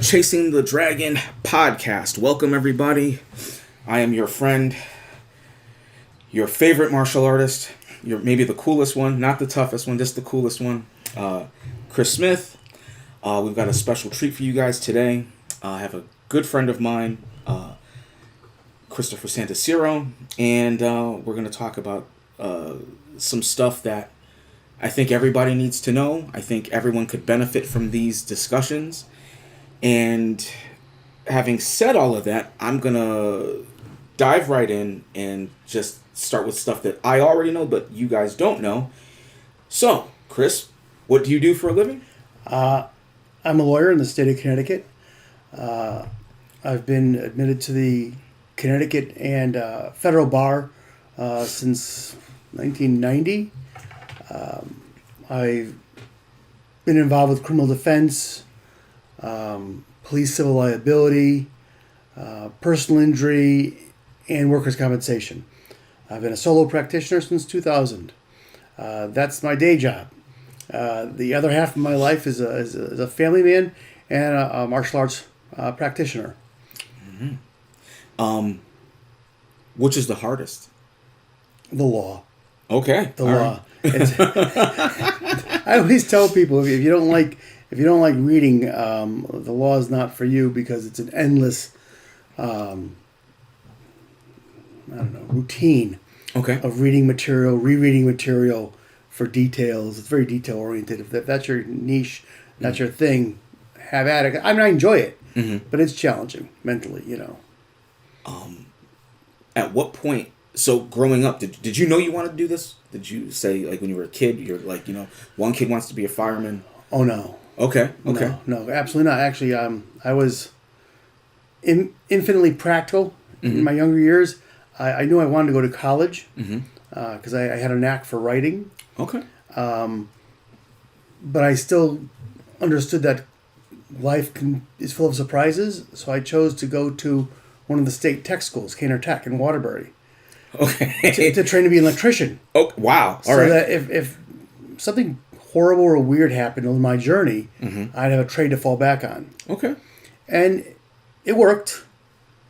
Chasing the Dragon podcast. Welcome, everybody. I am your friend, your favorite martial artist, maybe the coolest one, not the toughest one, just the coolest one, Chris Smith. We've got a special treat for you guys today. I have a good friend of mine, Christopher Santarsiero, and we're going to talk about some stuff that I think everybody needs to know. I think everyone could benefit from these discussions. And having said all of that, I'm going to dive right in and just start with stuff that I already know, but you guys don't know. So, Chris, what do you do for a living? I'm a lawyer in the state of Connecticut. I've been admitted to the Connecticut and federal bar since 1990. I've been involved with criminal defense, police civil liability, personal injury, and workers' compensation. I've been a solo practitioner since 2000. That's my day job. The other half of my life is a family man and a martial arts practitioner. Mm-hmm. Which is the hardest? The law. Okay. The law. Right. I always tell people if you don't like reading, the law is not for you because it's an endless, routine of reading material, rereading material for details. It's very detail oriented. If that's your niche, that's your thing, have at it. I mean, I enjoy it, but it's challenging mentally, At what point? So growing up, did you know you wanted to do this? Did you say, like, when you were a kid, you're like, one kid wants to be a fireman? Oh, no. Okay. No, absolutely not. Actually, I was infinitely practical in my younger years. I knew I wanted to go to college because I had a knack for writing. Okay. But I still understood that life is full of surprises, so I chose to go to one of the state tech schools, Kaner Tech in Waterbury. Okay. To train to be an electrician. Oh, wow. All right. So that if something horrible or weird happened on my journey, I'd have a trade to fall back on. Okay. And it worked.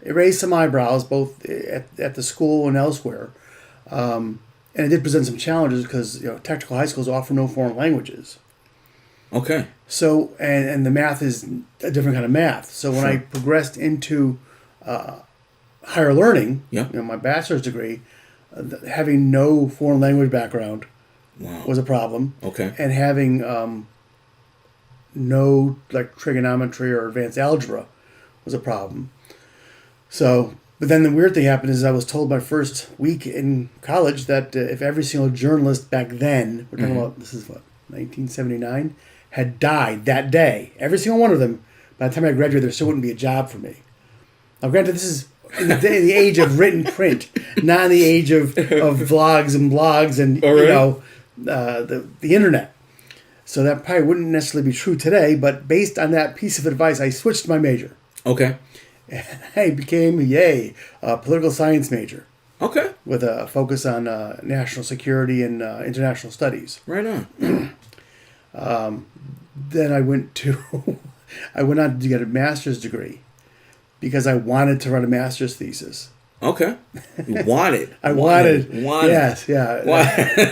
It raised some eyebrows, both at the school and elsewhere. And it did present some challenges because technical high schools offer no foreign languages. Okay. So, and the math is a different kind of math. So when I progressed into higher learning, my bachelor's degree, having no foreign language background was a problem. Okay. And having no trigonometry or advanced algebra was a problem. So, but then the weird thing happened is I was told my first week in college that if every single journalist back then, we're talking about, this is 1979, had died that day, every single one of them, by the time I graduated, there still wouldn't be a job for me. Now, granted, this is in the age of written print, not in the age of vlogs and blogs and, the internet. So that probably wouldn't necessarily be true today, but based on that piece of advice, I switched my major. Okay. And I became, a political science major. Okay. With a focus on national security and international studies. Right on. Then I went on to get a master's degree because I wanted to write a master's thesis. Okay. You wanted. I wanted. Yes, yeah.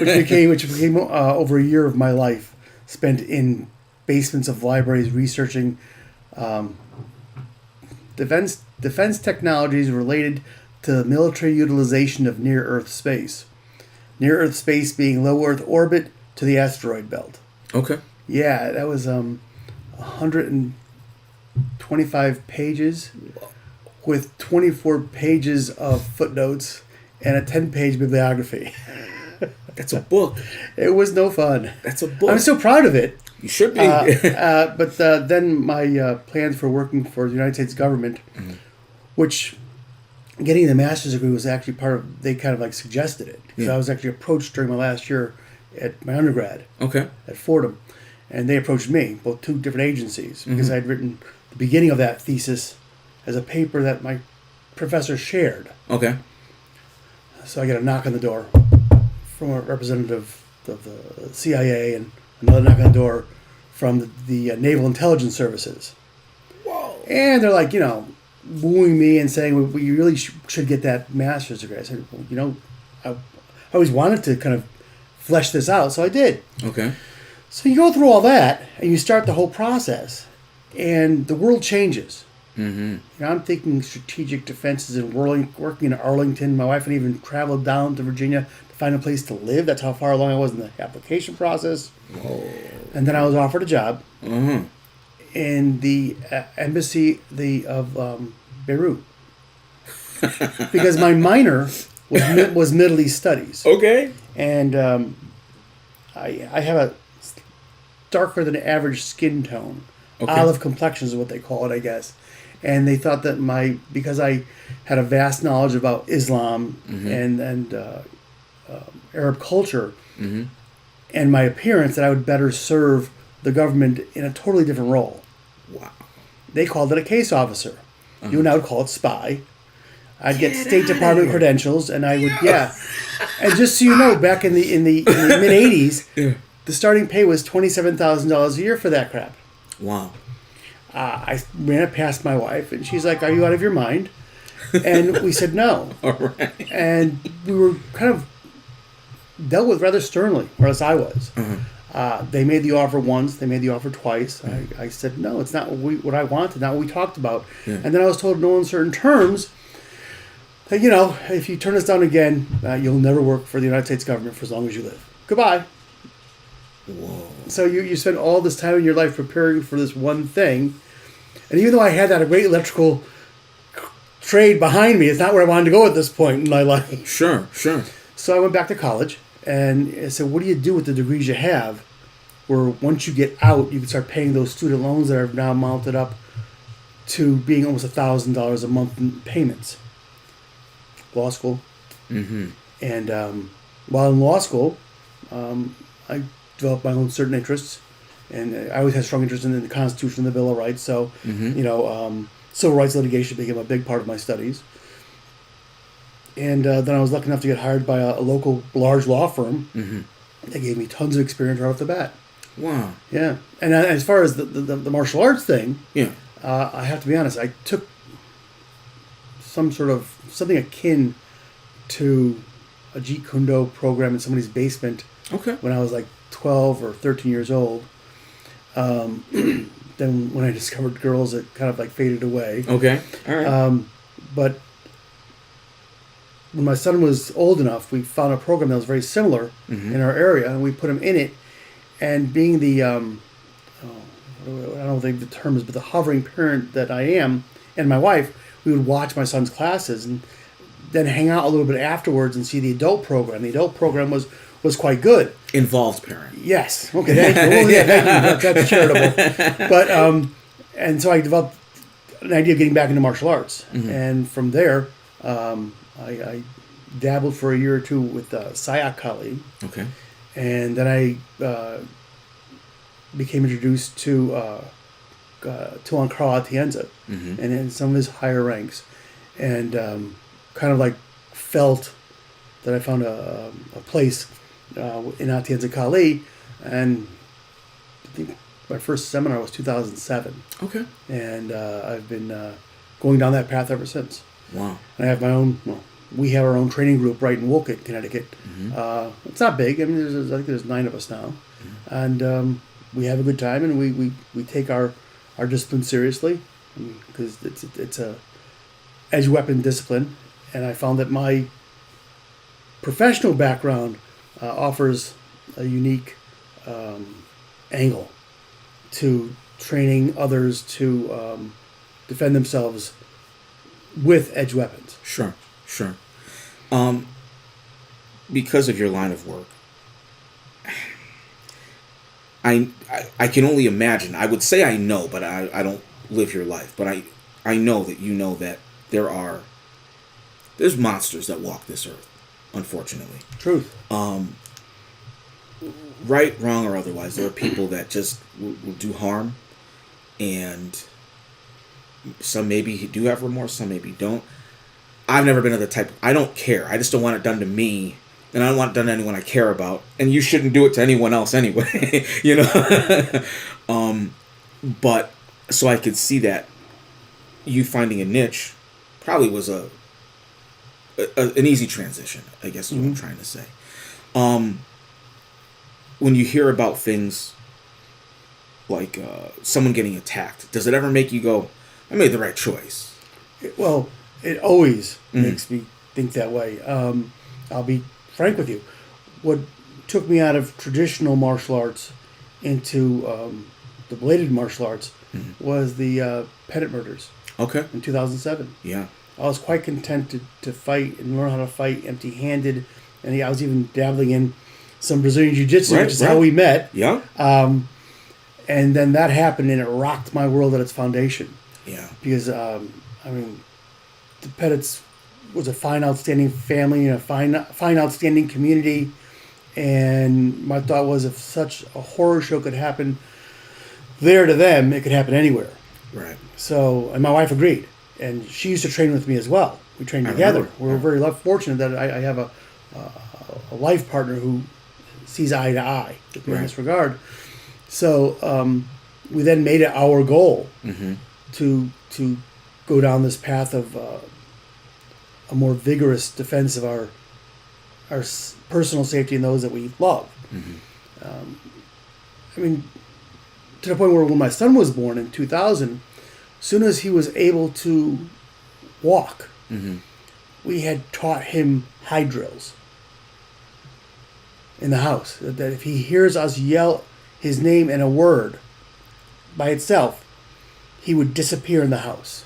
which became over a year of my life spent in basements of libraries researching defense technologies related to military utilization of near-Earth space. Near-Earth space being low Earth orbit to the asteroid belt. Okay. Yeah, that was 125 pages with 24 pages of footnotes and a 10-page bibliography. That's a book. It was no fun. That's a book. I'm so proud of it. You should be. But then my plans for working for the United States government, which getting the master's degree was actually part of, they kind of suggested it. Because I was actually approached during my last year at my undergrad at Fordham. And they approached me, both two different agencies, because I had written the beginning of that thesis as a paper that my professor shared. Okay. So I get a knock on the door from a representative of the CIA and another knock on the door from the Naval Intelligence Services. Whoa. And they're like, wooing me and saying, well, you really should get that master's degree. I said, well, I always wanted to kind of flesh this out, so I did. Okay. So you go through all that, and you start the whole process, and the world changes. Mm-hmm. I'm thinking strategic defenses and working in Arlington. My wife and I even traveled down to Virginia to find a place to live. That's how far along I was in the application process. Whoa. And then I was offered a job Mm-hmm. in the embassy of Beirut because my minor was Middle East studies. Okay. And I have a darker than average skin tone. Okay. Olive complexion is what they call it, I guess. And they thought that because I had a vast knowledge about Islam and Arab culture Mm-hmm. and my appearance, that I would better serve the government in a totally different role. Wow. They called it a case officer. You and I would call it spy. I'd get State outta Department here. credentials, and I would And just so you know, back in the mid '80s, the starting pay was $27,000 a year for that crap. Wow. I ran it past my wife, and she's like, "Are you out of your mind?" And we said no. All right. And we were kind of dealt with rather sternly, or else I was. They made the offer once. They made the offer twice. I said, no, it's not what I wanted, not what we talked about. Yeah. And then I was told in no uncertain terms that, if you turn us down again, you'll never work for the United States government for as long as you live. Goodbye. Whoa. So you spend all this time in your life preparing for this one thing. And even though I had that great electrical trade behind me, it's not where I wanted to go at this point in my life. Sure. So I went back to college, and I said, what do you do with the degrees you have, where once you get out, you can start paying those student loans that are now mounted up to being almost $1,000 a month in payments? Law school. Mm-hmm. And while in law school, I developed my own certain interests, and I always had strong interest in the Constitution and the Bill of Rights, so, civil rights litigation became a big part of my studies. And then I was lucky enough to get hired by a local large law firm. Mm-hmm. They gave me tons of experience right off the bat. Wow. Yeah. And as far as the martial arts thing, Yeah. I have to be honest, I took something akin to a Jeet Kune Do program in somebody's basement Okay. when I was like 12 or 13 years old. Then when I discovered girls, it kind of like faded away. Okay. All right. But when my son was old enough, we found a program that was very similar in our area, and we put him in it. And being the, I don't think the term is, but the hovering parent that I am, and my wife, we would watch my son's classes and then hang out a little bit afterwards and see the adult program. The adult program was quite good. Involved parent. Yes. Okay. Thank you. Well, yeah, thank you. That's charitable. But and so I developed an idea of getting back into martial arts, and from there, I dabbled for a year or two with Sayak Kali, Okay. and then I became introduced to Tuan Carl Atienza, and in some of his higher ranks, and kind of like felt that I found a place in Atienza Kali, and I think my first seminar was 2007, Okay. and I've been going down that path ever since. Wow. And I have my own. Well, we have our own training group right in Wolcott, Connecticut. It's not big. I mean, I think there's 9 of us now, and we have a good time, and we take our discipline seriously, because it's a edge weapon discipline, and I found that my professional background offers a unique angle to training others to defend themselves with edge weapons. Sure. Because of your line of work, I can only imagine. I would say I know, but I don't live your life. But I know that you know that there's monsters that walk this earth, unfortunately. Truth. Right, wrong, or otherwise, there are people that just will do harm, and some maybe do have remorse, some maybe don't. I've never been of the type. I don't care. I just don't want it done to me, and I don't want it done to anyone I care about. And you shouldn't do it to anyone else anyway, you know. But so I could see that you finding a niche probably was an easy transition, I guess is what I'm trying to say. When you hear about things like someone getting attacked, does it ever make you go, I made the right choice? Well, it always makes me think that way. I'll be frank with you. What took me out of traditional martial arts into the bladed martial arts was the Pettit murders Okay. in 2007. Yeah. I was quite content to fight and learn how to fight empty-handed, and I was even dabbling in some Brazilian Jiu-Jitsu, which is how we met. Yeah. And then that happened, and it rocked my world at its foundation. Yeah. Because, I mean, the Pettits was a fine, outstanding family and a fine, outstanding community. And my thought was, if such a horror show could happen there to them, it could happen anywhere. Right. So, and my wife agreed. And she used to train with me as well. We trained together. We were very fortunate that I have a life partner who sees eye to eye with me in this regard. So we then made it our goal to go down this path of a more vigorous defense of our personal safety and those that we love. I mean, to the point where when my son was born in 2000, as soon as he was able to walk, we had taught him high drills in the house. That if he hears us yell his name and a word by itself, he would disappear in the house.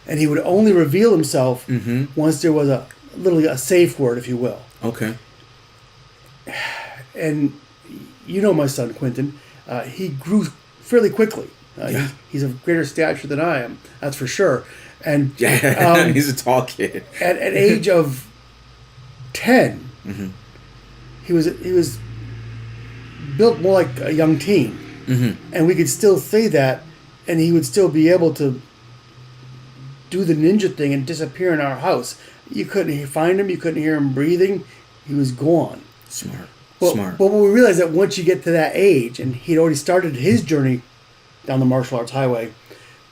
And he would only reveal himself once there was literally a safe word, if you will. Okay. And you know my son, Quentin, he grew fairly quickly. He's of greater stature than I am, that's for sure. And he's a tall kid. At age of 10, he was built more like a young teen, and we could still say that, and he would still be able to do the ninja thing and disappear in our house. You couldn't find him, you couldn't hear him breathing. He was gone. Smart. But we realized that once you get to that age, and he'd already started his journey down the martial arts highway,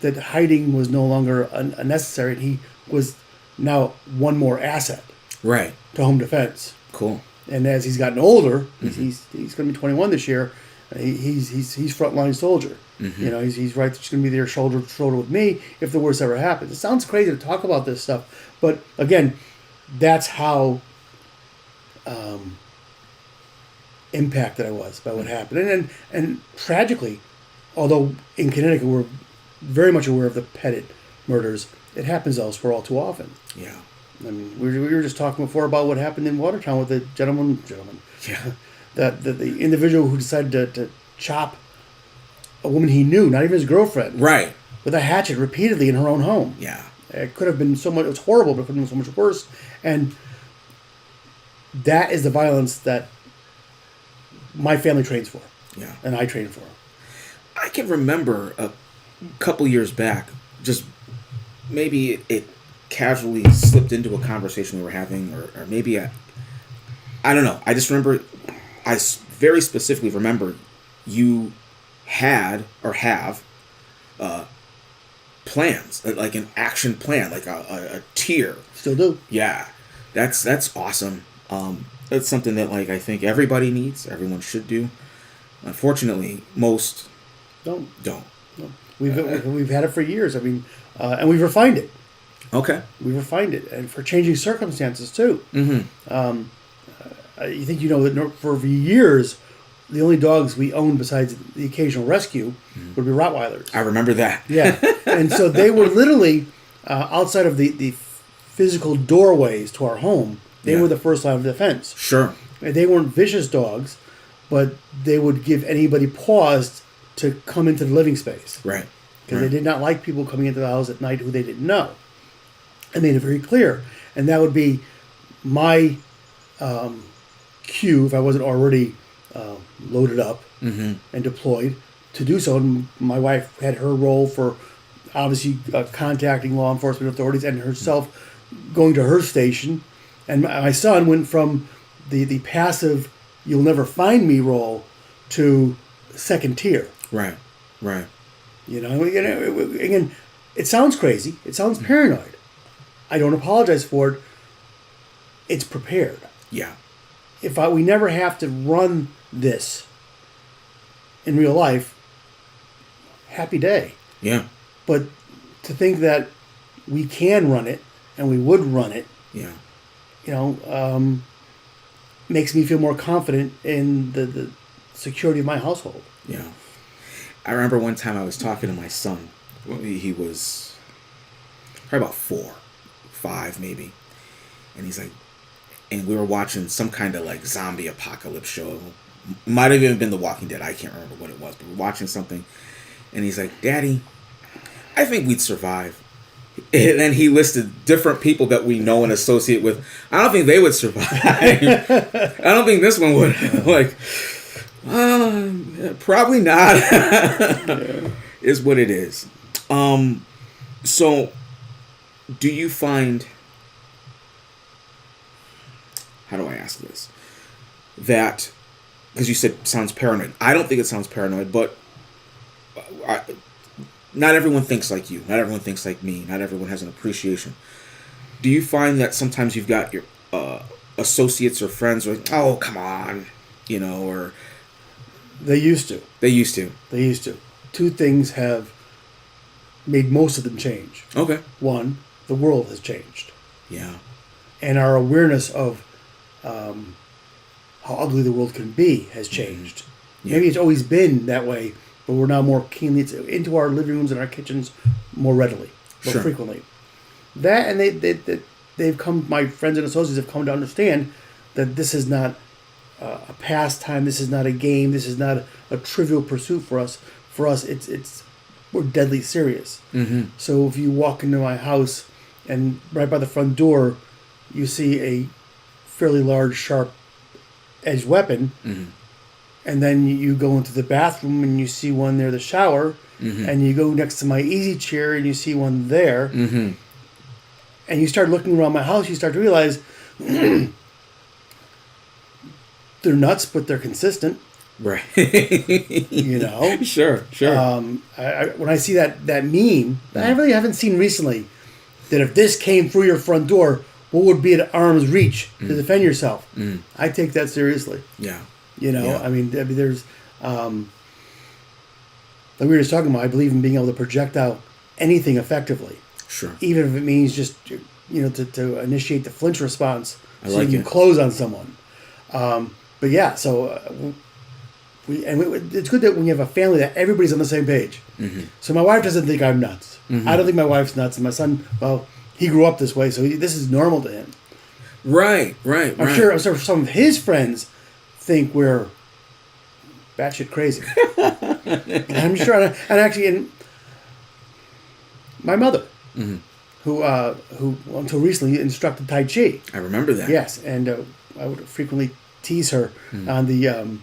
that hiding was no longer unnecessary, and he was now one more asset to home defense. Cool. And as he's gotten older, he's going to be 21 this year. He's frontline soldier. You know, he's right. He's going to be there shoulder to shoulder with me if the worst ever happens. It sounds crazy to talk about this stuff, but again, that's how impacted I was by what happened. And tragically, although in Connecticut we're very much aware of the Pettit murders, it happens elsewhere all too often. Yeah. I mean, we were just talking before about what happened in Watertown with the gentleman. Yeah. The individual who decided to chop a woman he knew, not even his girlfriend, with a hatchet repeatedly in her own home. Yeah. It could have been so much. It was horrible, but it could have been so much worse. And that is the violence that my family trains for. Yeah. And I train for. I can remember a couple years back, just maybe it casually slipped into a conversation we were having, or maybe I don't know. I just remember, very specifically remember you had or have plans, like an action plan, like a tier. Still do. Yeah, that's awesome. That's something that like I think everybody needs, everyone should do. Unfortunately, most don't. No. We've had it for years. I mean, and we've refined it. Okay. We've refined it, and for changing circumstances too. You think you know that for years, the only dogs we owned besides the occasional rescue would be Rottweilers. I remember that. Yeah, and so they were literally outside of the physical doorways to our home. They were the first line of defense. Sure. And they weren't vicious dogs, but they would give anybody pause to come into the living space. Right. Because they did not like people coming into the house at night who they didn't know. I made it very clear. And that would be my cue, if I wasn't already loaded up and deployed, to do so. And my wife had her role for obviously contacting law enforcement authorities and herself going to her station. And my son went from the passive, you'll never find me role to second tier. Right. You know, again, It sounds crazy. It sounds paranoid. I don't apologize for it. It's prepared. Yeah. We never have to run this in real life, happy day. Yeah. But to think that we can run it and we would run it, Yeah. Makes me feel more confident in the security of my household. Yeah. I remember one time I was talking to my son. He was probably about 4, 5 maybe. And he's like, and we were watching some kind of like zombie apocalypse show. Might have even been The Walking Dead. I can't remember what it was, but we're watching something. And he's like, Daddy, I think we'd survive. And then he listed different people that we know and associate with. I don't think they would survive. I don't think this one would. Like, probably not. Is what it is. So, do you find... How do I ask this? That... Because you said sounds paranoid. I don't think it sounds paranoid, but... Not everyone thinks like you. Not everyone thinks like me. Not everyone has an appreciation. Do you find that sometimes you've got your associates or friends who are like, oh, come on, or... They used to. They used to. They used to. Two things have made most of them change. Okay. One, the world has changed. Yeah. And our awareness of how ugly the world can be has changed. Mm-hmm. Yeah. Maybe it's always been that way, but we're now more keenly into our living rooms and our kitchens more readily, more frequently. That, and they've come, my friends and associates have come to understand that this is not a pastime, this is not a game, this is not a trivial pursuit for us. For us, it's we're deadly serious. Mm-hmm. So if you walk into my house and right by the front door, you see a fairly large, sharp-edged weapon, mm-hmm. and then you go into the bathroom and you see one near the shower, mm-hmm. and you go next to my easy chair and you see one there, mm-hmm. and you start looking around my house, you start to realize they're nuts, but they're consistent. Right. Sure. When I see that meme, I really haven't seen recently, that if this came through your front door, what would be at arm's reach to defend yourself? I take that seriously. Yeah. Yeah. I mean, there's, like we were just talking about, I believe in being able to project out anything effectively. Sure. Even if it means just, to initiate the flinch response so like you can close on someone. But yeah, so it's good that when you have a family that everybody's on the same page. Mm-hmm. So my wife doesn't think I'm nuts. Mm-hmm. I don't think my wife's nuts. And my son, well, he grew up this way, so this is normal to him. Right. I'm sure some of his friends think we're batshit crazy. I'm sure. And actually, my mother, mm-hmm. who until recently instructed Tai Chi. I remember that. Yes, and I would frequently tease her on the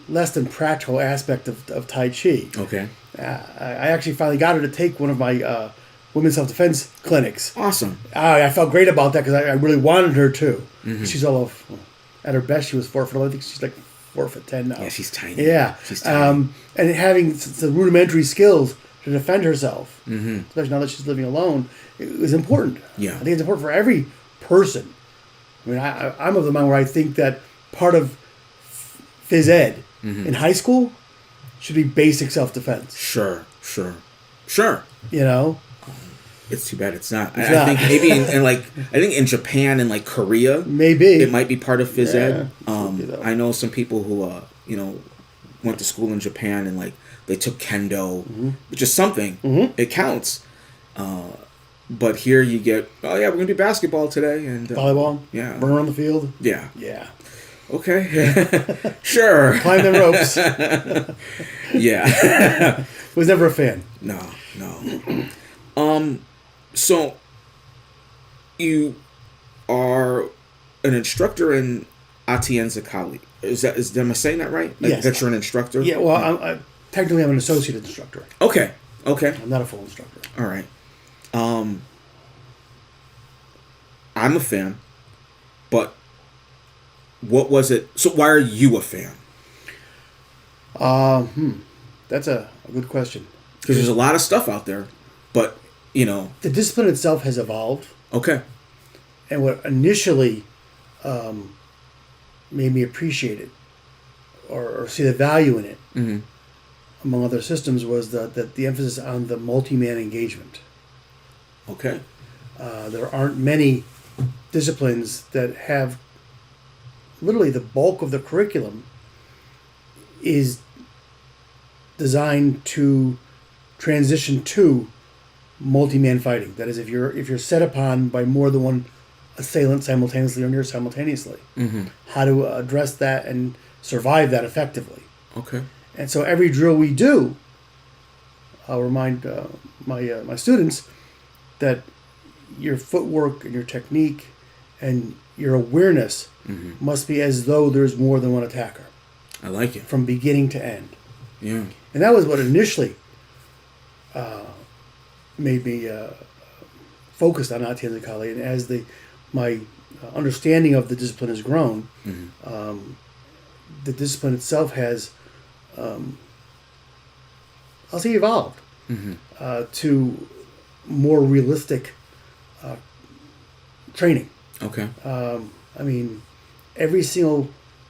less than practical aspect of Tai Chi. Okay. I actually finally got her to take one of my women's self-defense clinics. Awesome. I felt great about that because I really wanted her to. Mm-hmm. She's at her best, she was 4 foot. I think she's like 4'10" now. Yeah, she's tiny. Yeah. She's tiny. And having the rudimentary skills to defend herself, mm-hmm. especially now that she's living alone, is important. Yeah. I think it's important for every person. I mean, I'm of the mind where I think that part of phys ed mm-hmm. in high school should be basic self-defense. Sure. It's too bad it's not. I think maybe in Japan and like Korea, maybe it might be part of phys ed. I know some people who went to school in Japan and like they took kendo, mm-hmm. which is something. Mm-hmm. It counts. But here you get, we're gonna do basketball today and volleyball. Yeah, run around the field. Yeah. Okay. Sure. Climb the ropes. Yeah. Was never a fan. No. So you are an instructor in Atienza Kali. Am I saying that right? Yes. That you're an instructor? Yeah, well, technically I'm an associate instructor. Okay. I'm not a full instructor. All right. I'm a fan, but what was it? So why are you a fan? That's a good question. Because there's a lot of stuff out there, but, you know. The discipline itself has evolved. Okay. And what initially made me appreciate it or see the value in it, Mm-hmm. among other systems, was that the emphasis on the multi-man engagement. Okay. There aren't many disciplines that have literally the bulk of the curriculum is designed to transition to multi-man fighting. That is, if you're set upon by more than one assailant simultaneously or near simultaneously, Mm-hmm. how to address that and survive that effectively. Okay. And so every drill we do, I'll remind my students that your footwork and your technique and your awareness Mm-hmm. must be as though there's more than one attacker I like it. from beginning to end. Yeah. And that was what initially made me focused on Santarsiero. And as my understanding of the discipline has grown, Mm-hmm. the discipline itself has, I'll say, evolved Mm-hmm. to more realistic training. Okay. I mean, every single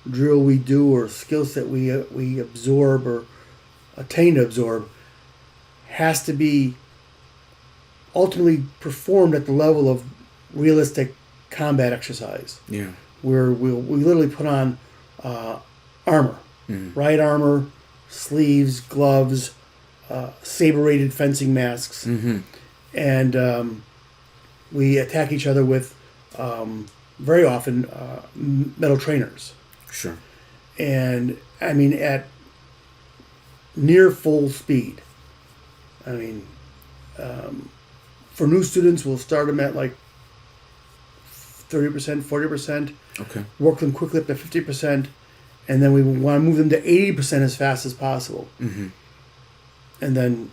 drill we do or skill set we absorb or attain to absorb has to be ultimately performed at the level of realistic combat exercise, Yeah. where we literally put on armor, Mm-hmm. right armor, sleeves, gloves, saber-rated fencing masks, Mm-hmm. and we attack each other with very often metal trainers. Sure. And I mean, at near full speed. I mean, for new students, we'll start them at like 30%, 40%, Okay. work them quickly up to 50%, and then we want to move them to 80% as fast as possible. Mm-hmm. And then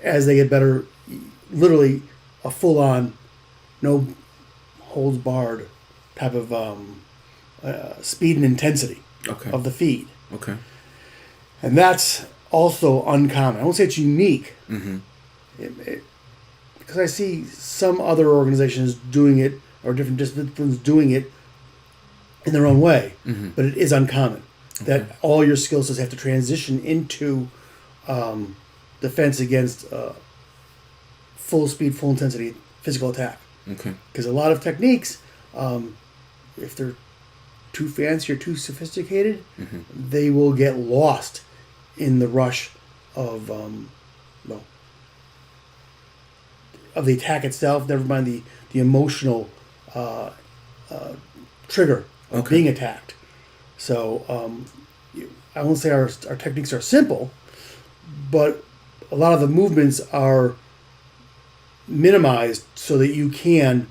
as they get better, literally a full-on, no holds barred type of speed and intensity Okay. of the feed. Okay. And that's also uncommon. I won't say it's unique, Mm-hmm. because I see some other organizations doing it, or different disciplines doing it in their own way, Mm-hmm. but it is uncommon that Okay. all your skill sets have to transition into defense against full speed, full intensity physical attack. Okay. Because a lot of techniques, if they're too fancy or too sophisticated, Mm-hmm. they will get lost in the rush of of the attack itself. Never mind the emotional trigger of Okay. being attacked. So I won't say our techniques are simple, but a lot of the movements are minimized so that you can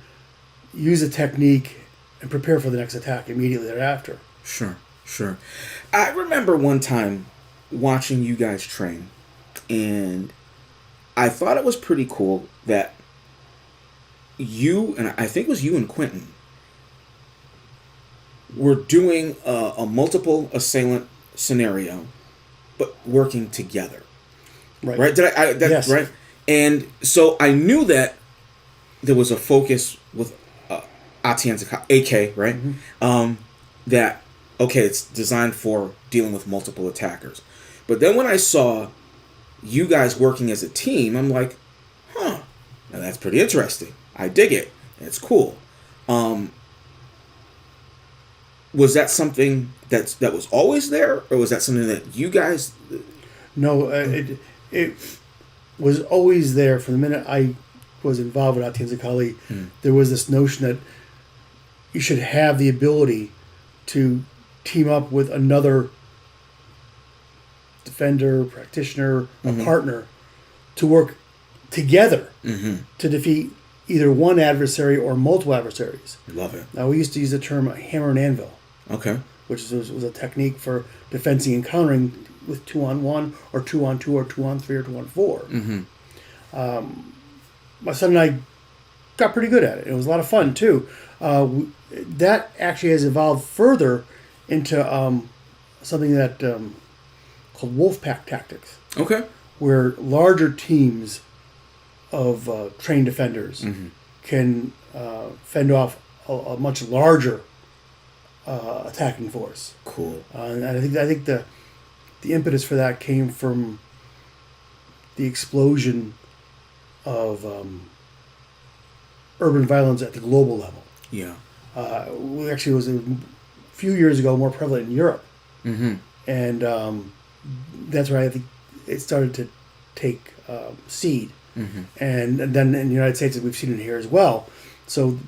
use a technique and prepare for the next attack immediately thereafter. Sure. Sure. I remember one time watching you guys train, and I thought it was pretty cool that you, and I think it was you and Quentin, were doing a multiple assailant scenario, but working together. Right. Right? Did I that, Yes. right? And so I knew that there was a focus with AK, right? That, okay, it's designed for dealing with multiple attackers. But then when I saw you guys working as a team, I'm like, huh, now that's pretty interesting. I dig it. It's cool. Was that something that was always there, or was that something that you guys? No, it was always there from the minute I was involved with Santarsiero. There was this notion that you should have the ability to team up with another defender, practitioner, a partner to work together to defeat either one adversary or multiple adversaries. Love it. Now, we used to use the term hammer and anvil, Okay. which was a technique for defending and countering with 2-on-1 or 2-on-2 or 2-on-3 or 2-on-4. My son and I got pretty good at it. It was a lot of fun too. That actually has evolved further into something that called wolf pack tactics, Okay. where larger teams of trained defenders can fend off a much larger attacking force. Cool. And I think the impetus for that came from the explosion of urban violence at the global level. Yeah. Actually, it was a few years ago more prevalent in Europe, and that's where I think it started to take seed. And then in the United States, we've seen it here as well. So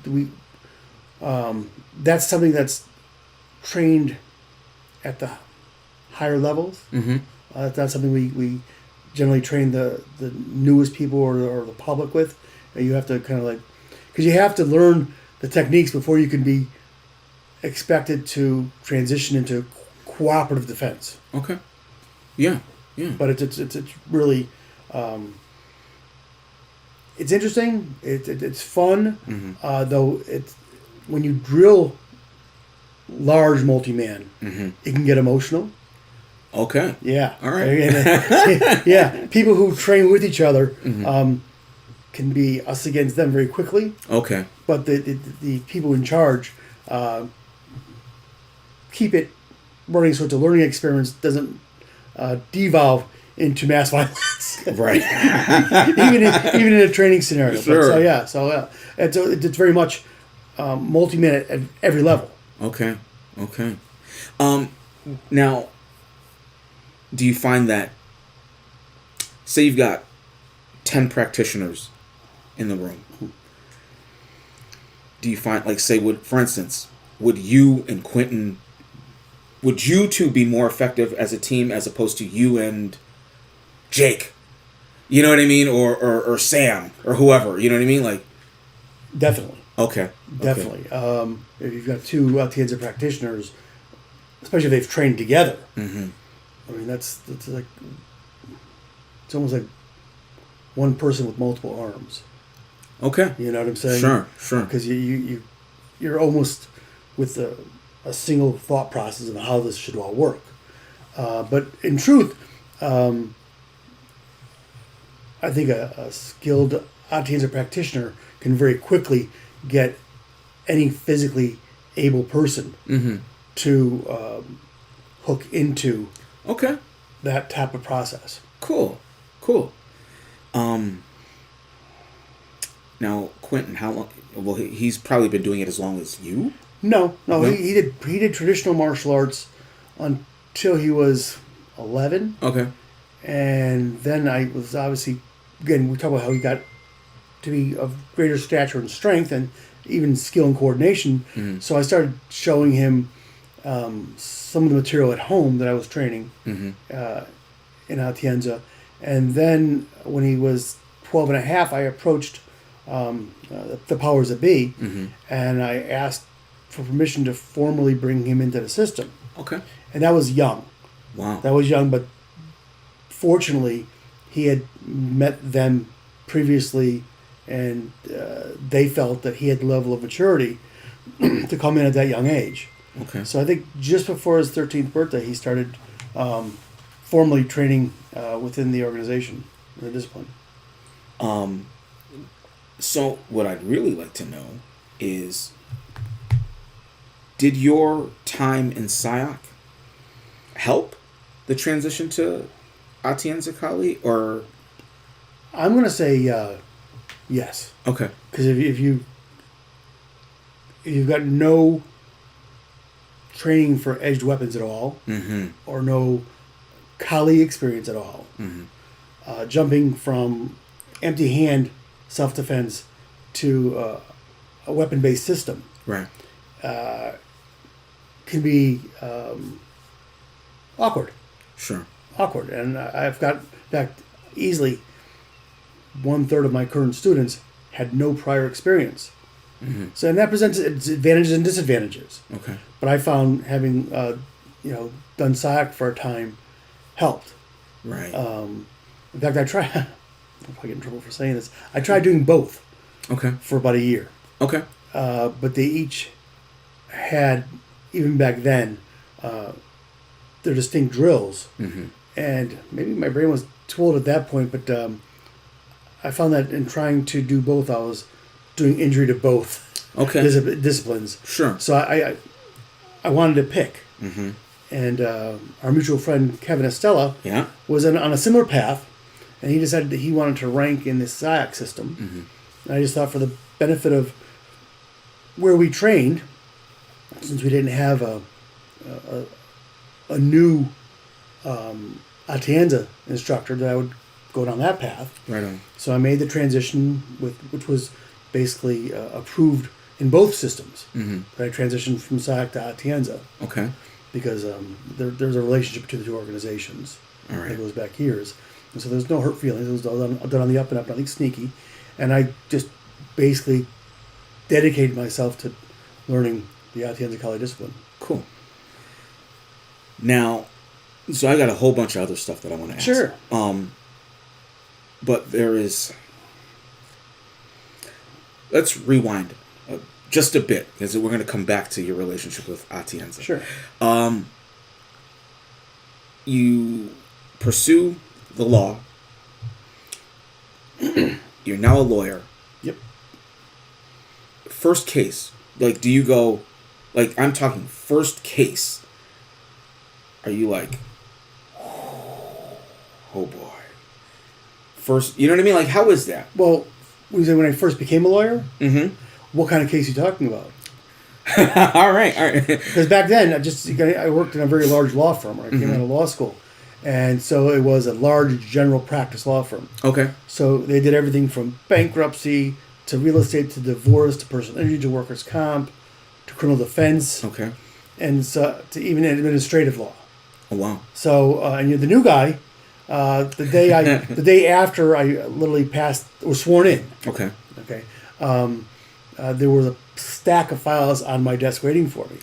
that's something that's trained at the higher levels. That's something we generally train the newest people or the public with. You have to kind of like, because you have to learn the techniques before you can be expected to transition into cooperative defense. Okay. Yeah. Yeah. But it's really it's interesting. It's fun. Though it's when you drill large multi-man, it can get emotional. Okay. Yeah. All right. Yeah. People who train with each other can be us against them very quickly. Okay. But the people in charge keep it running so it's a learning experience doesn't devolve into mass violence. Right. even in a training scenario. Sure. But and so it's very much multi-man at every level. Okay. Okay. Now, do you find that, say you've got 10 practitioners in the room, do you find, like, say, for instance, would you and Quentin, would you two be more effective as a team as opposed to you and Jake? You know what I mean? Or Sam, or whoever, you know what I mean? Like, definitely. Okay. Definitely. If you've got two Atienza practitioners, especially if they've trained together, I mean, that's like, it's almost like one person with multiple arms. Okay. You know what I'm saying? Sure. Because you're almost with a single thought process of how this should all work. But in truth, I think a skilled Atienza practitioner can very quickly get any physically able person to hook into that type of process. Cool. Now, Quentin, how long? Well, he's probably been doing it as long as you. No. He did traditional martial arts until he was 11. Okay. And then I was obviously, again, we talk about how he got to be of greater stature and strength and even skill and coordination. So I started showing him some of the material at home that I was training in Atienza. And then when he was 12 and a half, I approached the powers that be, and I asked for permission to formally bring him into the system. Okay. And that was young. Wow. That was young, but fortunately, he had met them previously, and they felt that he had the level of maturity to come in at that young age. Okay. So I think just before his 13th birthday, he started formally training within the organization, the discipline. So what I'd really like to know is, did your time in SIOC help the transition to Atienza Kali, or? I'm going to say yes. Okay. Because if you've got no training for edged weapons at all, or no Kali experience at all, jumping from empty hand self-defense to a weapon-based system, right, can be awkward. Sure. Awkward. And I've got, in fact, easily 1/3 of my current students had no prior experience. So, and that presents its advantages and disadvantages. Okay. But I found having, done SIOC for a time helped. Right. In fact, I tried. I'll probably get in trouble for saying this. I tried doing both. Okay. For about a year. Okay. But they each had, even back then, their distinct drills. And maybe my brain was too old at that point, but I found that in trying to do both, I was doing injury to both Okay. disciplines. Sure. So I wanted to pick. Mm-hmm. And our mutual friend Kevin Estella Yeah. was on a similar path, and he decided that he wanted to rank in this SIAC system. Mm-hmm. And I just thought, for the benefit of where we trained, since we didn't have a new Atienza instructor, that I would go down that path. Right on. So I made the transition, which was basically approved in both systems. Mm-hmm. But I transitioned from SIAC to Atienza. Okay. Because there's a relationship between the two organizations. All right. It goes back years. And so there's no hurt feelings. It was all done on the up and up, nothing sneaky. And I just basically dedicated myself to learning the Atienza Kali discipline. Cool. Now, so I got a whole bunch of other stuff that I want to ask. Sure. But there is... Let's rewind just a bit, because we're going to come back to your relationship with Atienza. Sure. You pursue the law. You're now a lawyer. Yep. First case, like, do you go, like, I'm talking first case, are you like, oh boy, first, you know what I mean? Like, how is that? Well, when I first became a lawyer, Mm-hmm. what kind of case are you talking about? all right. Because back then, I worked in a very large law firm when I came out of law school. And so it was a large general practice law firm. Okay. So they did everything from bankruptcy to real estate to divorce to personal injury to workers' comp to criminal defense. Okay. And so to even administrative law. Oh, wow. So and you're the new guy. The day after I literally was sworn in. Okay. Okay. There was a stack of files on my desk waiting for me.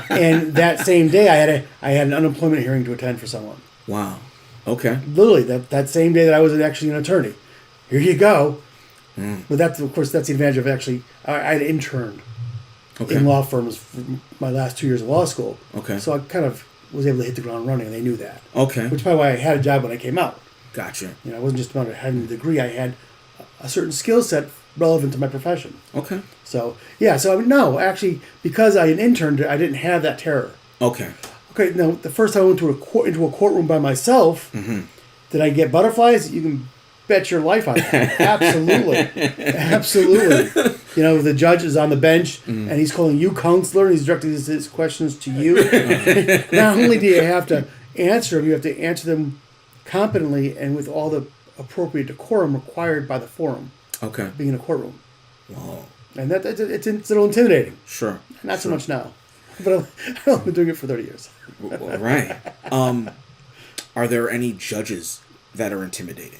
And that same day, I had an unemployment hearing to attend for someone. Wow. Okay. Literally, that same day that I was actually an attorney. Here you go. But that's the advantage of actually, I had interned in law firms for my last 2 years of law school. Okay. So I kind of was able to hit the ground running, and they knew that. Okay. Which is probably why I had a job when I came out. Gotcha. You know, it wasn't just about having the degree. I had a certain skill set relevant to my profession. Okay. So, yeah. So, no, actually, because I had interned, I didn't have that terror. Okay. Okay, now, the first time I went into a courtroom by myself, did I get butterflies? You can bet your life on that. Absolutely. Absolutely. You know, the judge is on the bench, and he's calling you counselor, and he's directing his questions to you. Not only do you have to answer them, you have to answer them competently and with all the appropriate decorum required by the forum. Okay. Being in a courtroom. Wow. And it's a little intimidating. Sure. Not so much now. But I've been doing it for 30 years. Well, right. Are there any judges that are intimidating?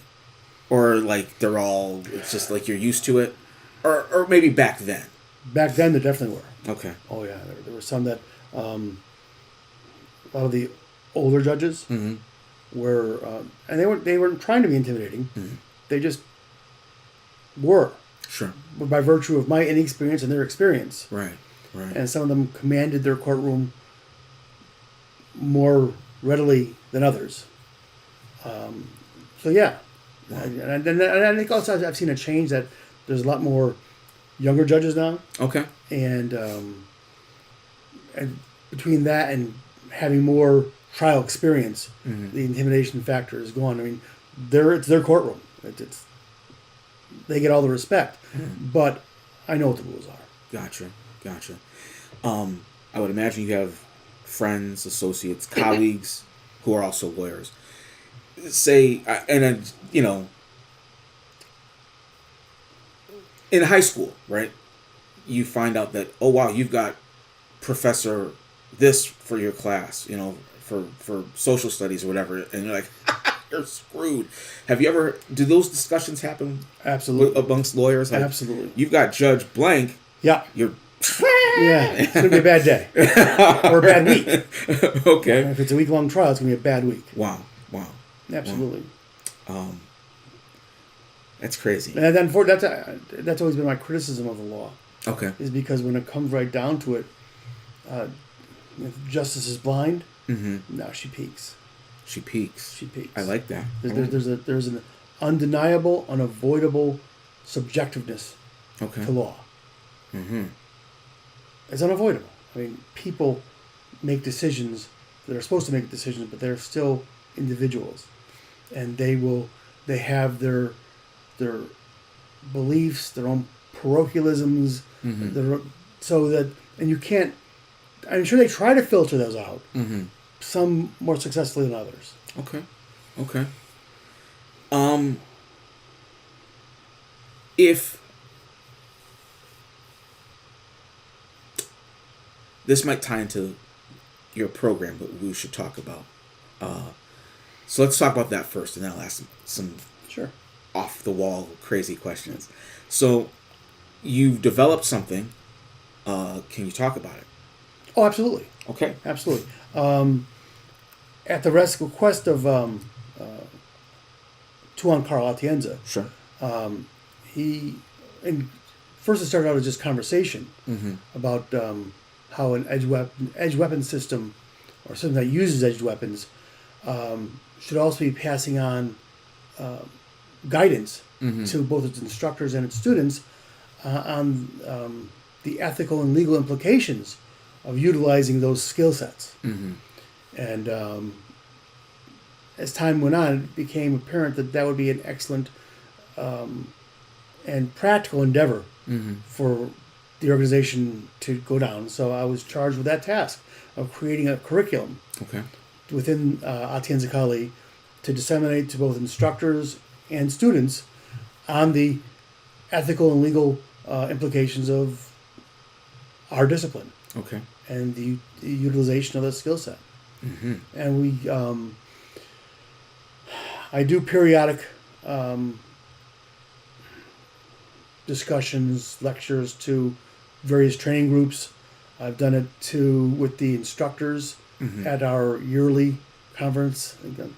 Or, like, it's just like you're used to it? Or maybe back then? Back then, there definitely were. Okay. Oh, yeah. There were some that, a lot of the older judges were, and they weren't trying to be intimidating. They just were. Sure. By virtue of my inexperience and their experience. Right. Right. And some of them commanded their courtroom more readily than others. So yeah, and I think also I've seen a change that there's a lot more younger judges now. Okay. And between that and having more trial experience, the intimidation factor is gone. I mean, it's their courtroom. They get all the respect, but I know what the rules are. Gotcha. I would imagine you have friends, associates, colleagues who are also lawyers. Say, and then, you know, in high school, right? You find out that, oh wow, you've got professor this for your class, you know, for social studies or whatever, and you're like, you're screwed. Have you ever? Do those discussions happen? Absolutely. Amongst lawyers, like, absolutely. You've got Judge Blank. Yeah. You're. Yeah, it's gonna be a bad day or a bad week. Okay. If it's a week-long trial, it's gonna be a bad week. Wow. Absolutely. Wow. That's crazy. And then that's always been my criticism of the law. Okay. Is because when it comes right down to it, if justice is blind. Now she peeks. She peaks. She peaks. I like that. There's an undeniable, unavoidable subjectiveness Okay. to law. Mm-hmm. It's unavoidable. I mean, people make decisions that are supposed to make decisions, but they're still individuals, and they have their beliefs, their own parochialisms, Mm-hmm. and you can't. I'm sure they try to filter those out. Mm-hmm. Some more successfully than others. Okay. Okay. Um, if this might tie into your program, but we should talk about. So let's talk about that first, and then I'll ask some Sure. off the wall crazy questions. So you've developed something. Can you talk about it? Oh, absolutely. Okay. Absolutely. At the request of Tuan Carl Atienza, Sure. he, and first it started out as just conversation Mm-hmm. about how an edge weapon system, or something that uses edged weapons, should also be passing on guidance Mm-hmm. to both its instructors and its students on the ethical and legal implications of utilizing those skill sets. Mm-hmm. And as time went on, it became apparent that that would be an excellent and practical endeavor Mm-hmm. for the organization to go down. So I was charged with that task of creating a curriculum Okay. within Atienza Kali to disseminate to both instructors and students on the ethical and legal implications of our discipline Okay. and the utilization of that skill set. Mm-hmm. And I do periodic discussions, lectures to various training groups. I've done it with the instructors Mm-hmm. at our yearly conference. I've done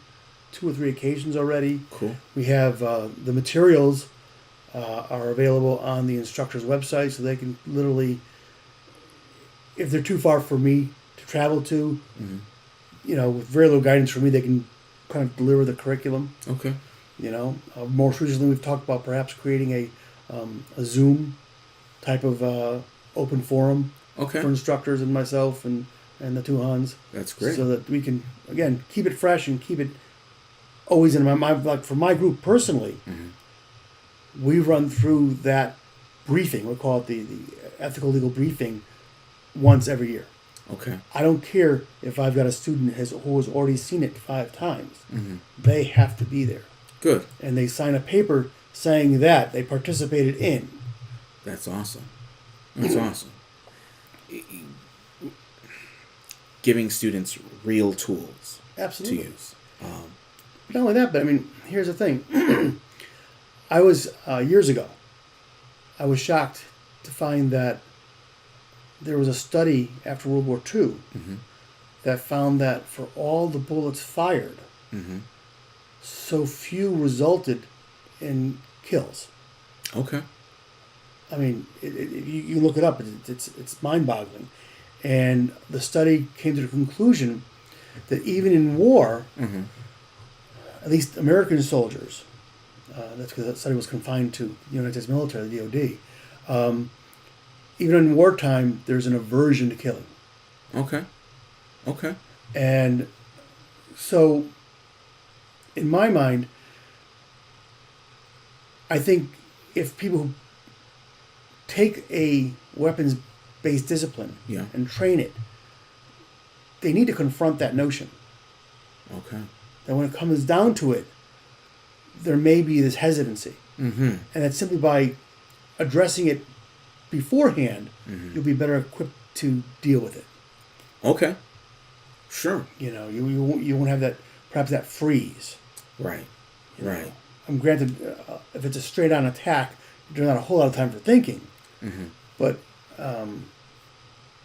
2 or 3 occasions already. Cool. We have the materials are available on the instructor's website, so they can literally, if they're too far for me to travel to, Mm-hmm. with very little guidance from me, they can kind of deliver the curriculum. Okay. Most recently we've talked about perhaps creating a Zoom type of open forum Okay. for instructors and myself and the two Hans. That's great. So that we can, again, keep it fresh and keep it always in my like for my group personally. Mm-hmm. We run through that briefing. We call it the ethical legal briefing once every year. Okay. I don't care if I've got a student who has already seen it 5 times. Mm-hmm. They have to be there. Good. And they sign a paper saying that they participated in. That's awesome. That's awesome. Giving students real tools Absolutely. to use. Not only that, but I mean, here's the thing. I was, years ago, I was shocked to find that there was a study after World War II Mm-hmm. that found that for all the bullets fired, Mm-hmm. so few resulted in kills. Okay. I mean, you look it up, it's mind-boggling. And the study came to the conclusion that even in war, Mm-hmm. at least American soldiers, that's because that study was confined to the United States military, the DoD, even in wartime, there's an aversion to killing. Okay. Okay. And so, in my mind, I think if people who take a weapons-based discipline Yeah. and train it, they need to confront that notion. Okay. That when it comes down to it, there may be this hesitancy. Mm-hmm. And that simply by addressing it beforehand, Mm-hmm. you'll be better equipped to deal with it. Okay. Sure. You won't have that, perhaps that freeze. Right. you know. Right. I'm granted, if it's a straight-on attack, there's not a whole lot of time for thinking. Mm-hmm. But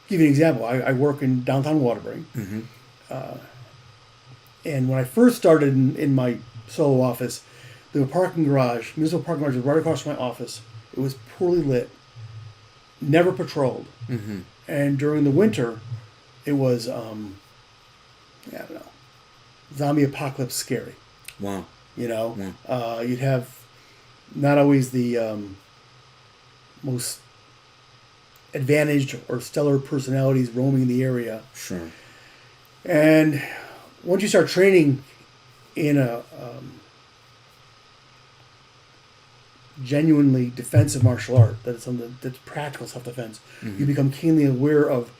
give you an example. I work in downtown Waterbury, Mm-hmm. and when I first started in my solo office, the municipal parking garage was right across from my office. It was poorly lit, never patrolled, Mm-hmm. and during the winter, it was I don't know, zombie apocalypse scary. Wow. You know, Yeah. you'd have not always the most advantaged or stellar personalities roaming the area. Sure. And once you start training in a genuinely defensive martial art, that is something that's practical self-defense, Mm-hmm. you become keenly aware of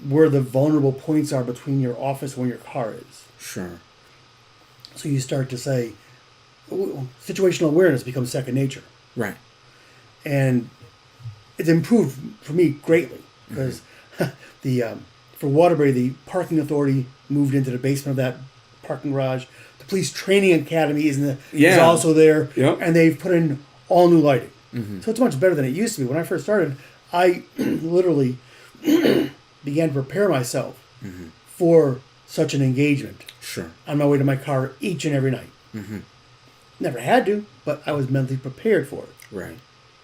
where the vulnerable points are between your office and where your car is. Sure. So you start to say, situational awareness becomes second nature. Right. And it's improved for me greatly because the for Waterbury, the parking authority moved into the basement of that parking garage. The police training academy is Yeah. also there, Yep. and they've put in all new lighting. Mm-hmm. So it's much better than it used to be. When I first started, I literally began to prepare myself Mm-hmm. for such an engagement Sure. on my way to my car each and every night. Mm-hmm. Never had to, but I was mentally prepared for it. Right.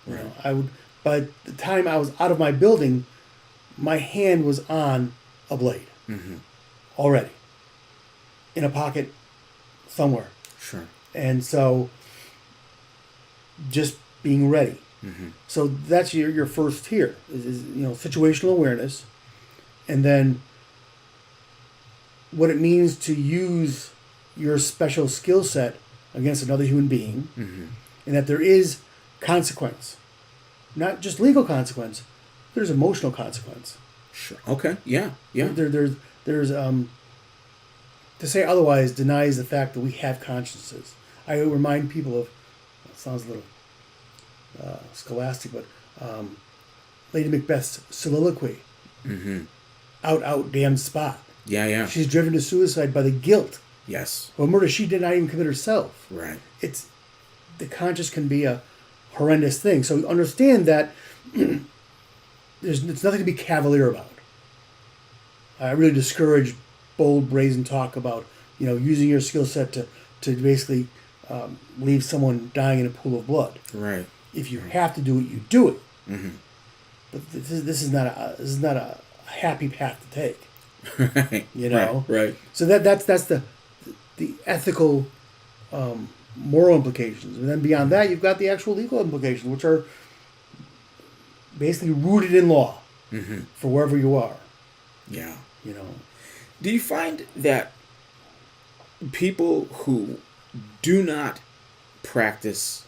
You Right. know, I would. By the time I was out of my building, my hand was on a blade Mm-hmm. already, in a pocket somewhere, Sure. and so just being ready. Mm-hmm. So that's your first tier is situational awareness, and then what it means to use your special skill set against another human being, Mm-hmm. and that there is consequence, not just legal consequence. There's emotional consequence. Sure. Okay. Yeah. Yeah. There's to say otherwise denies the fact that we have consciences. I remind people of, it sounds a little scholastic, but Lady Macbeth's soliloquy, Mm-hmm. out damned spot. Yeah. Yeah. She's driven to suicide by the guilt Yes. of a murder she did not even commit herself. Right. It's the conscience can be a horrendous thing. So understand that it's nothing to be cavalier about. I really discourage bold, brazen talk about using your skill set to basically leave someone dying in a pool of blood. Right. If you have to do it, you do it. Mm-hmm. But this is not a happy path to take. Right. You know? Right. So that's the ethical, moral implications, and then beyond that, you've got the actual legal implications, which are basically rooted in law Mm-hmm. for wherever you are. Yeah. You know, Do you find that people who do not practice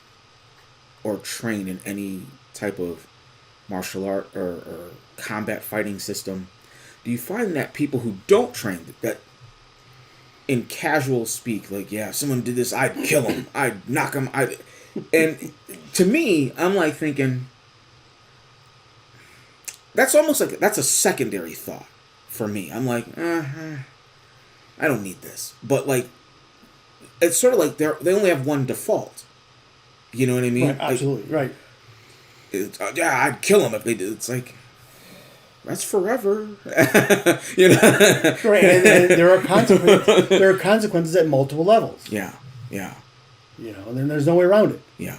or train in any type of martial art or combat fighting system, do you find that people who don't train, that in casual speak, like, yeah, if someone did this, I'd kill him, I'd knock him, and to me, I'm like thinking, that's almost like, that's a secondary thought for me. I'm like, I don't need this. But like, it's sort of like they only have one default. You know what I mean? right, absolutely right. Yeah, I'd kill him if they did. It's like, that's forever. You know? Right, and there are consequences. There are consequences at multiple levels. Yeah, yeah, You know, and then there's no way around it. yeah.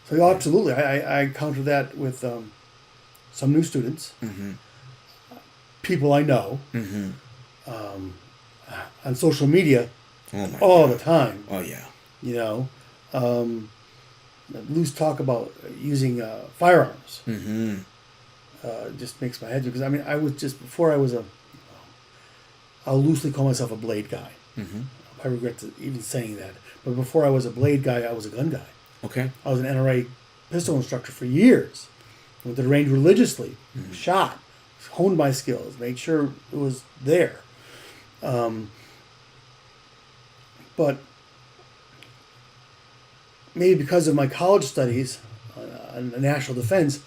So absolutely, I counter that with some new students, Mm-hmm. people I know, Mm-hmm. on social media Oh my all God. the time. Oh yeah. You know, loose talk about using firearms Mm-hmm. just makes my head because I mean I was just before I was I'll loosely call myself a blade guy. Mm-hmm. I regret even saying that, but before I was a blade guy, I was a gun guy. Okay. I was an NRA pistol instructor for years. Went to the range religiously, shot, honed my skills, made sure it was there. But maybe because of my college studies on national defense,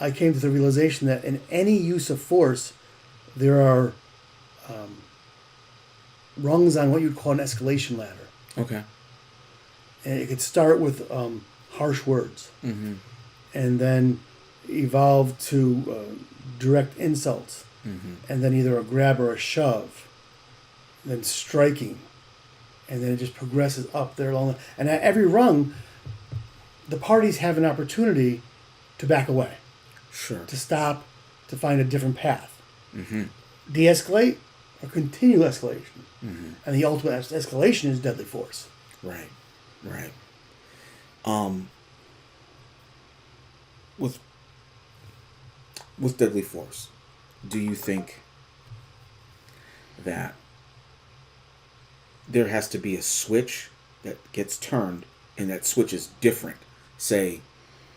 I came to the realization that in any use of force, there are rungs on what you'd call an escalation ladder. Okay. And it could start with harsh words Mm-hmm. and then evolve to direct insults, Mm-hmm. and then either a grab or a shove, then striking, and then it just progresses up there along. And at every rung, the parties have an opportunity to back away, Sure. to stop, to find a different path, Mm-hmm. de-escalate, a continual escalation. And the ultimate escalation is deadly force. Right. Right. Um, with deadly force, do you think that there has to be a switch that gets turned, and that switch is different? Say,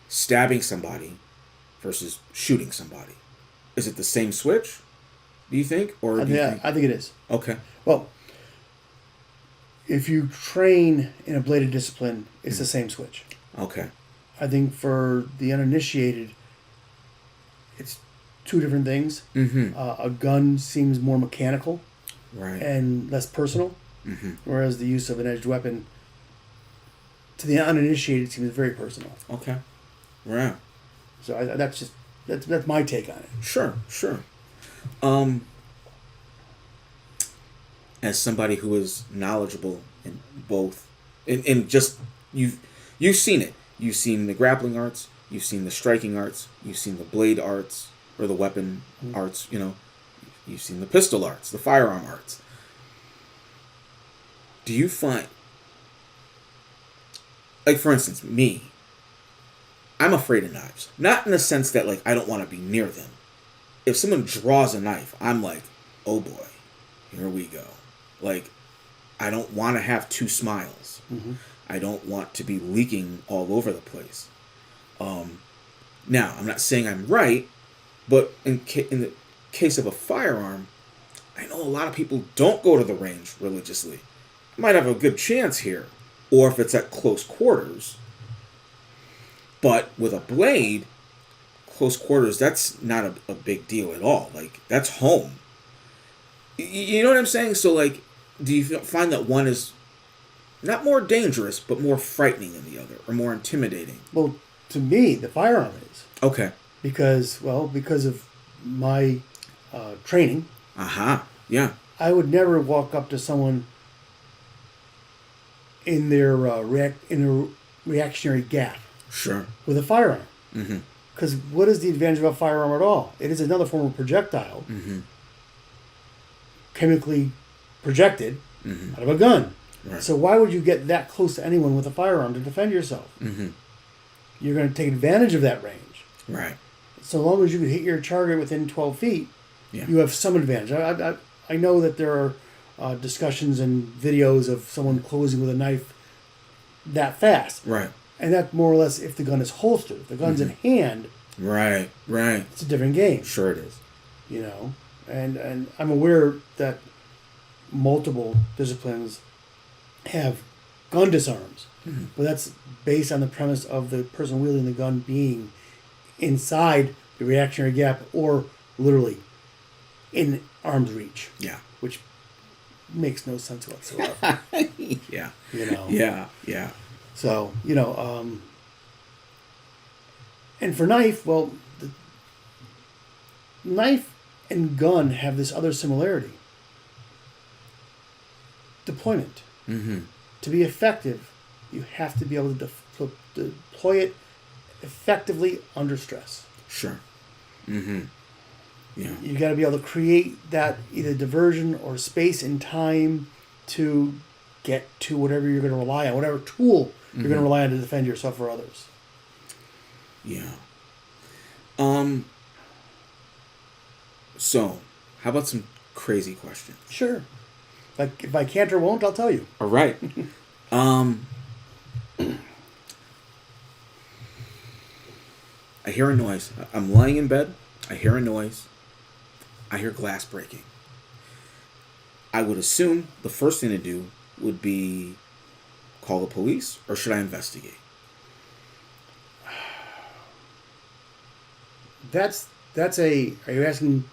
stabbing somebody versus shooting somebody. Is it the same switch? Do you think, or do you think? I think it is. Okay. Well, if you train in a bladed discipline, it's the same switch. Okay. I think for the uninitiated, it's two different things. Mm-hmm. A gun seems more mechanical Right. and less personal, Mm-hmm. whereas the use of an edged weapon to the uninitiated seems very personal. Okay. Right. So that's my take on it. Sure. Sure. As somebody who is knowledgeable in both, in just you've seen it. You've seen the grappling arts. You've seen the striking arts. You've seen the blade arts or the weapon arts. You know, you've seen the pistol arts, the firearm arts. Do you find, like, for instance, me, I'm afraid of knives. Not in the sense that, like, I don't want to be near them. If someone draws a knife, I'm like, oh boy, here we go. Like, I don't want to have two smiles. Mm-hmm. I don't want to be leaking all over the place. Now, I'm not saying I'm right, but in the case of a firearm, I know a lot of people don't go to the range religiously. I might have a good chance here, or if it's at close quarters. But with a blade, close quarters, that's not a big deal at all. Like, that's home. You know what I'm saying? So, like, do you find that one is not more dangerous, but more frightening than the other, or more intimidating? Well, to me, the firearm is. Okay. Because of my training. Aha. Yeah. I would never walk up to someone in their reactionary gap Sure. with a firearm. Mm-hmm. Because what is the advantage of a firearm at all? It is another form of projectile, Mm-hmm. chemically projected Mm-hmm. out of a gun. Right. So why would you get that close to anyone with a firearm to defend yourself? Mm-hmm. You're going to take advantage of that range. Right. So long as you can hit your target within 12 feet, Yeah. you have some advantage. I know that there are discussions and videos of someone closing with a knife that fast. Right. And that's more or less if the gun is holstered. If the gun's in hand, Right. Right. it's a different game. Sure it is. You know? And I'm aware that multiple disciplines have gun disarms. Mm-hmm. But that's based on the premise of the person wielding the gun being inside the reactionary gap or literally in arm's reach. Yeah. Which makes no sense whatsoever. Yeah. You know? Yeah. Yeah. So, and for knife, well, the knife and gun have this other similarity. Deployment. Mm-hmm. To be effective, you have to be able to deploy it effectively under stress. Sure. Mm-hmm. Yeah. You got to be able to create that either diversion or space and time to get to whatever you're going to rely on, whatever tool you're going to rely on to defend yourself or others. Yeah. So, how about some crazy questions? Sure. If I can't or won't, I'll tell you. All right. I hear a noise. I'm lying in bed. I hear a noise. I hear glass breaking. I would assume the first thing to do would be call the police, or should I investigate? Are you asking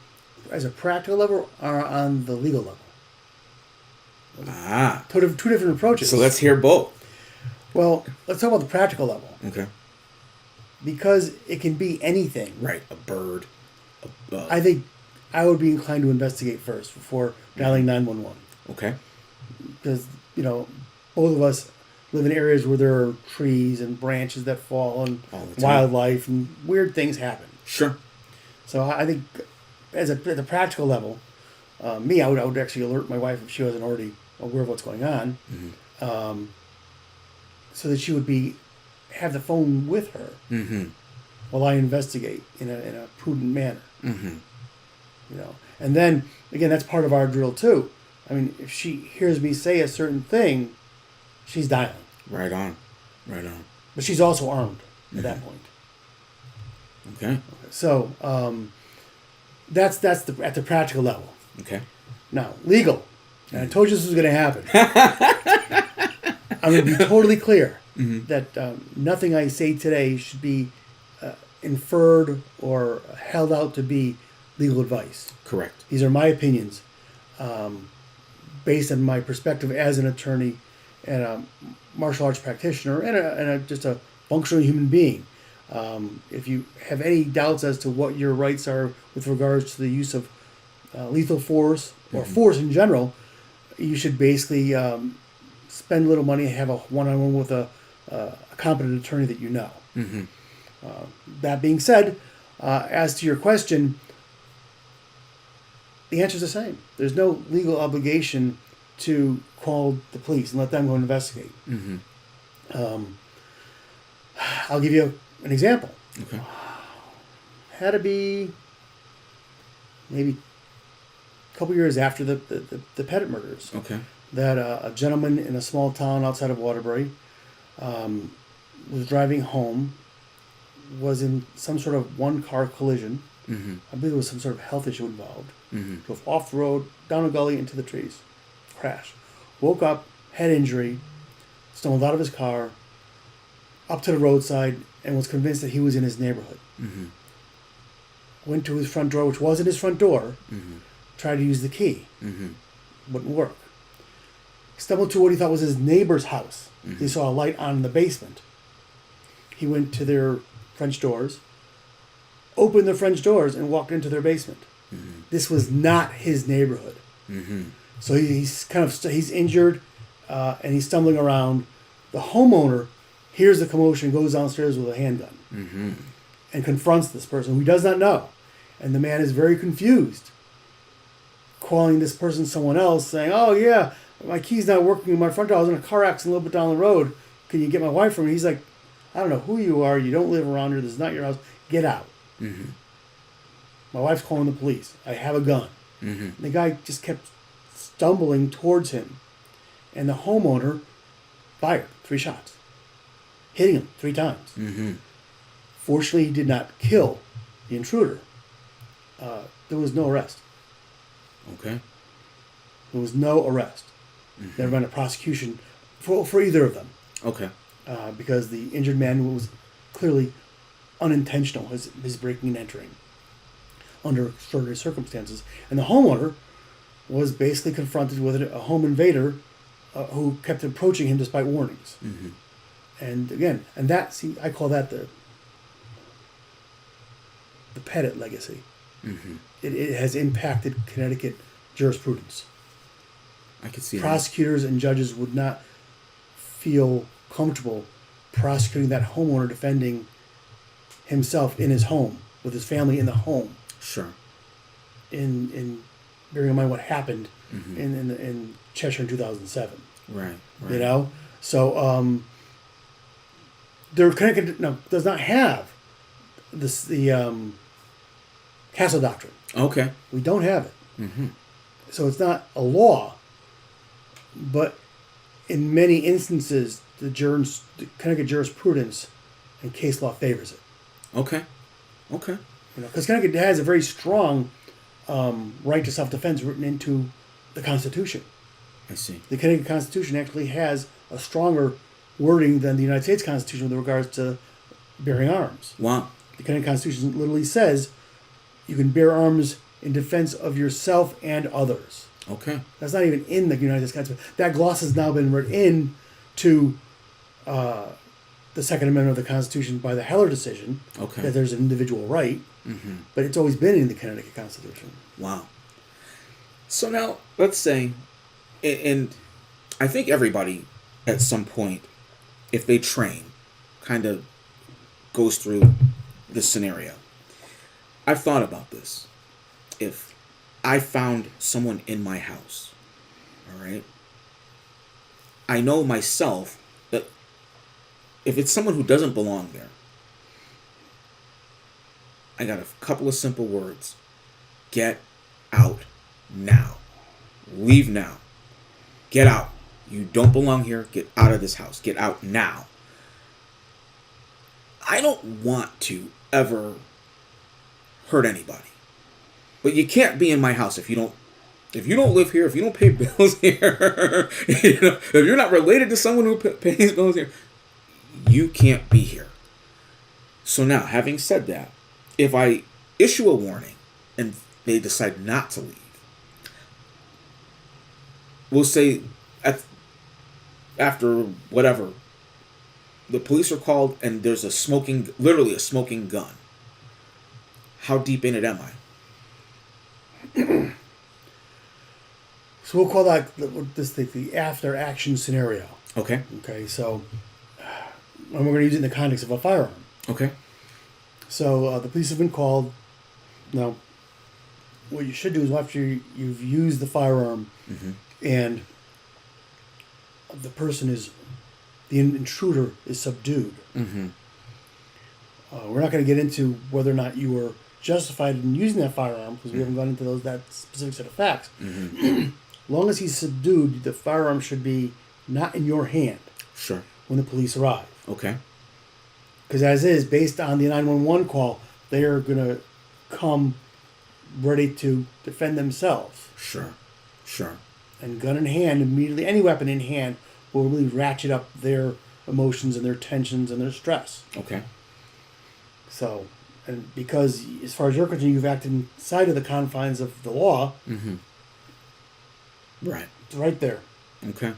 as a practical level or on the legal level? Ah. Two different approaches. So let's hear both. Well, let's talk about the practical level. Okay. Because it can be anything. Right. A bird. I think I would be inclined to investigate first before dialing 911. Okay. Because, both of us live in areas where there are trees and branches that fall and All the time. wildlife and weird things happen. Sure. So I think at the practical level, I would actually alert my wife if she wasn't already aware of what's going on, so that she would have the phone with her while I investigate in a prudent manner. And then again, that's part of our drill too. I mean, if she hears me say a certain thing, she's dialing. Right on. But she's also armed at that point. Okay. So that's at the practical level. Okay. Now, legal. And I told you this was going to happen. I'm going to be totally clear that nothing I say today should be inferred or held out to be legal advice. Correct. These are my opinions based on my perspective as an attorney and a martial arts practitioner and just a functional human being. If you have any doubts as to what your rights are with regards to the use of lethal force or force in general, you should basically spend a little money and have a one-on-one with a competent attorney that you know. That being said, as to your question, the answer is the same. There's no legal obligation to call the police and let them go investigate. I'll give you an example. Okay. Had to be maybe a couple years after the Pettit murders. Okay. That a gentleman in a small town outside of Waterbury was driving home, was in some sort of one-car collision. I believe there was some sort of health issue involved. Drove off the road, down a gully, into the trees. Crashed. Woke up, head injury, stumbled out of his car, up to the roadside, and was convinced that he was in his neighborhood. Went to his front door, which wasn't his front door, tried to use the key. Wouldn't work. Stumbled to what he thought was his neighbor's house. He saw a light on in the basement. He went to their French doors, opened the French doors, and walked into their basement. This was not his neighborhood. So he's injured, and he's stumbling around. The homeowner hears the commotion, goes downstairs with a handgun, and confronts this person who he does not know. And the man is very confused, calling this person someone else, saying, "Oh yeah, my key's not working in my front door. I was in a car accident a little bit down the road. Can you get my wife for me?" He's like, "I don't know who you are. You don't live around here. This is not your house. Get out." My wife's calling the police. I have a gun. The guy just kept stumbling towards him. And the homeowner fired 3 shots, hitting him 3 times. Fortunately, he did not kill the intruder. There was no arrest. Okay. There was no arrest. Never been a prosecution for either of them. Okay. Because the injured man was clearly unintentional, his breaking and entering under extraordinary circumstances. And the homeowner was basically confronted with a home invader who kept approaching him despite warnings. And again, I call that the Pettit legacy. It has impacted Connecticut jurisprudence. I could see prosecutors and judges would not feel comfortable prosecuting that homeowner defending himself in his home with his family in the home. Sure. In bearing in mind what happened in Cheshire in 2007. Right. You know, so Connecticut does not have the Castle Doctrine. Okay. We don't have it. So it's not a law, but in many instances, the Connecticut jurisprudence and case law favors it. Okay. Because Connecticut has a very strong right to self-defense written into the Constitution. I see. The Connecticut Constitution actually has a stronger wording than the United States Constitution with regards to bearing arms. Wow. The Connecticut Constitution literally says you can bear arms in defense of yourself and others. Okay. That's not even in the United States Constitution. That gloss has now been read into the Second Amendment of the Constitution by the Heller decision. Okay. That there's an individual right. But it's always been in the Connecticut Constitution. Wow. So now, let's say, and I think everybody at some point, if they train, kind of goes through this scenario. I've thought about this. If I found someone in my house. All right. I know myself that if it's someone who doesn't belong there, I got a couple of simple words. Get out now. Leave now. Get out. You don't belong here. Get out of this house. Get out now. I don't want to ever hurt anybody. But you can't be in my house if you don't live here, if you don't pay bills here, if you're not related to someone who pays bills here, you can't be here. So now, having said that, if I issue a warning and they decide not to leave, we'll say after whatever, the police are called and there's literally a smoking gun. How deep in it am I? So we'll call that the after action scenario. Okay. Okay, so and we're going to use it in the context of a firearm. Okay. So the police have been called. Now, what you should do is after you've used the firearm and the intruder is subdued. We're not going to get into whether or not you were justified in using that firearm because we haven't gone into that specific set of facts. As long as he's subdued, the firearm should be not in your hand. Sure. When the police arrive. Okay. Because as is, based on the 911 call, they are going to come ready to defend themselves. Sure. Sure. And gun in hand, immediately, any weapon in hand will really ratchet up their emotions and their tensions and their stress. Okay. So, and because as far as you're concerned, you've acted inside of the confines of the law. Right. It's right there. Okay.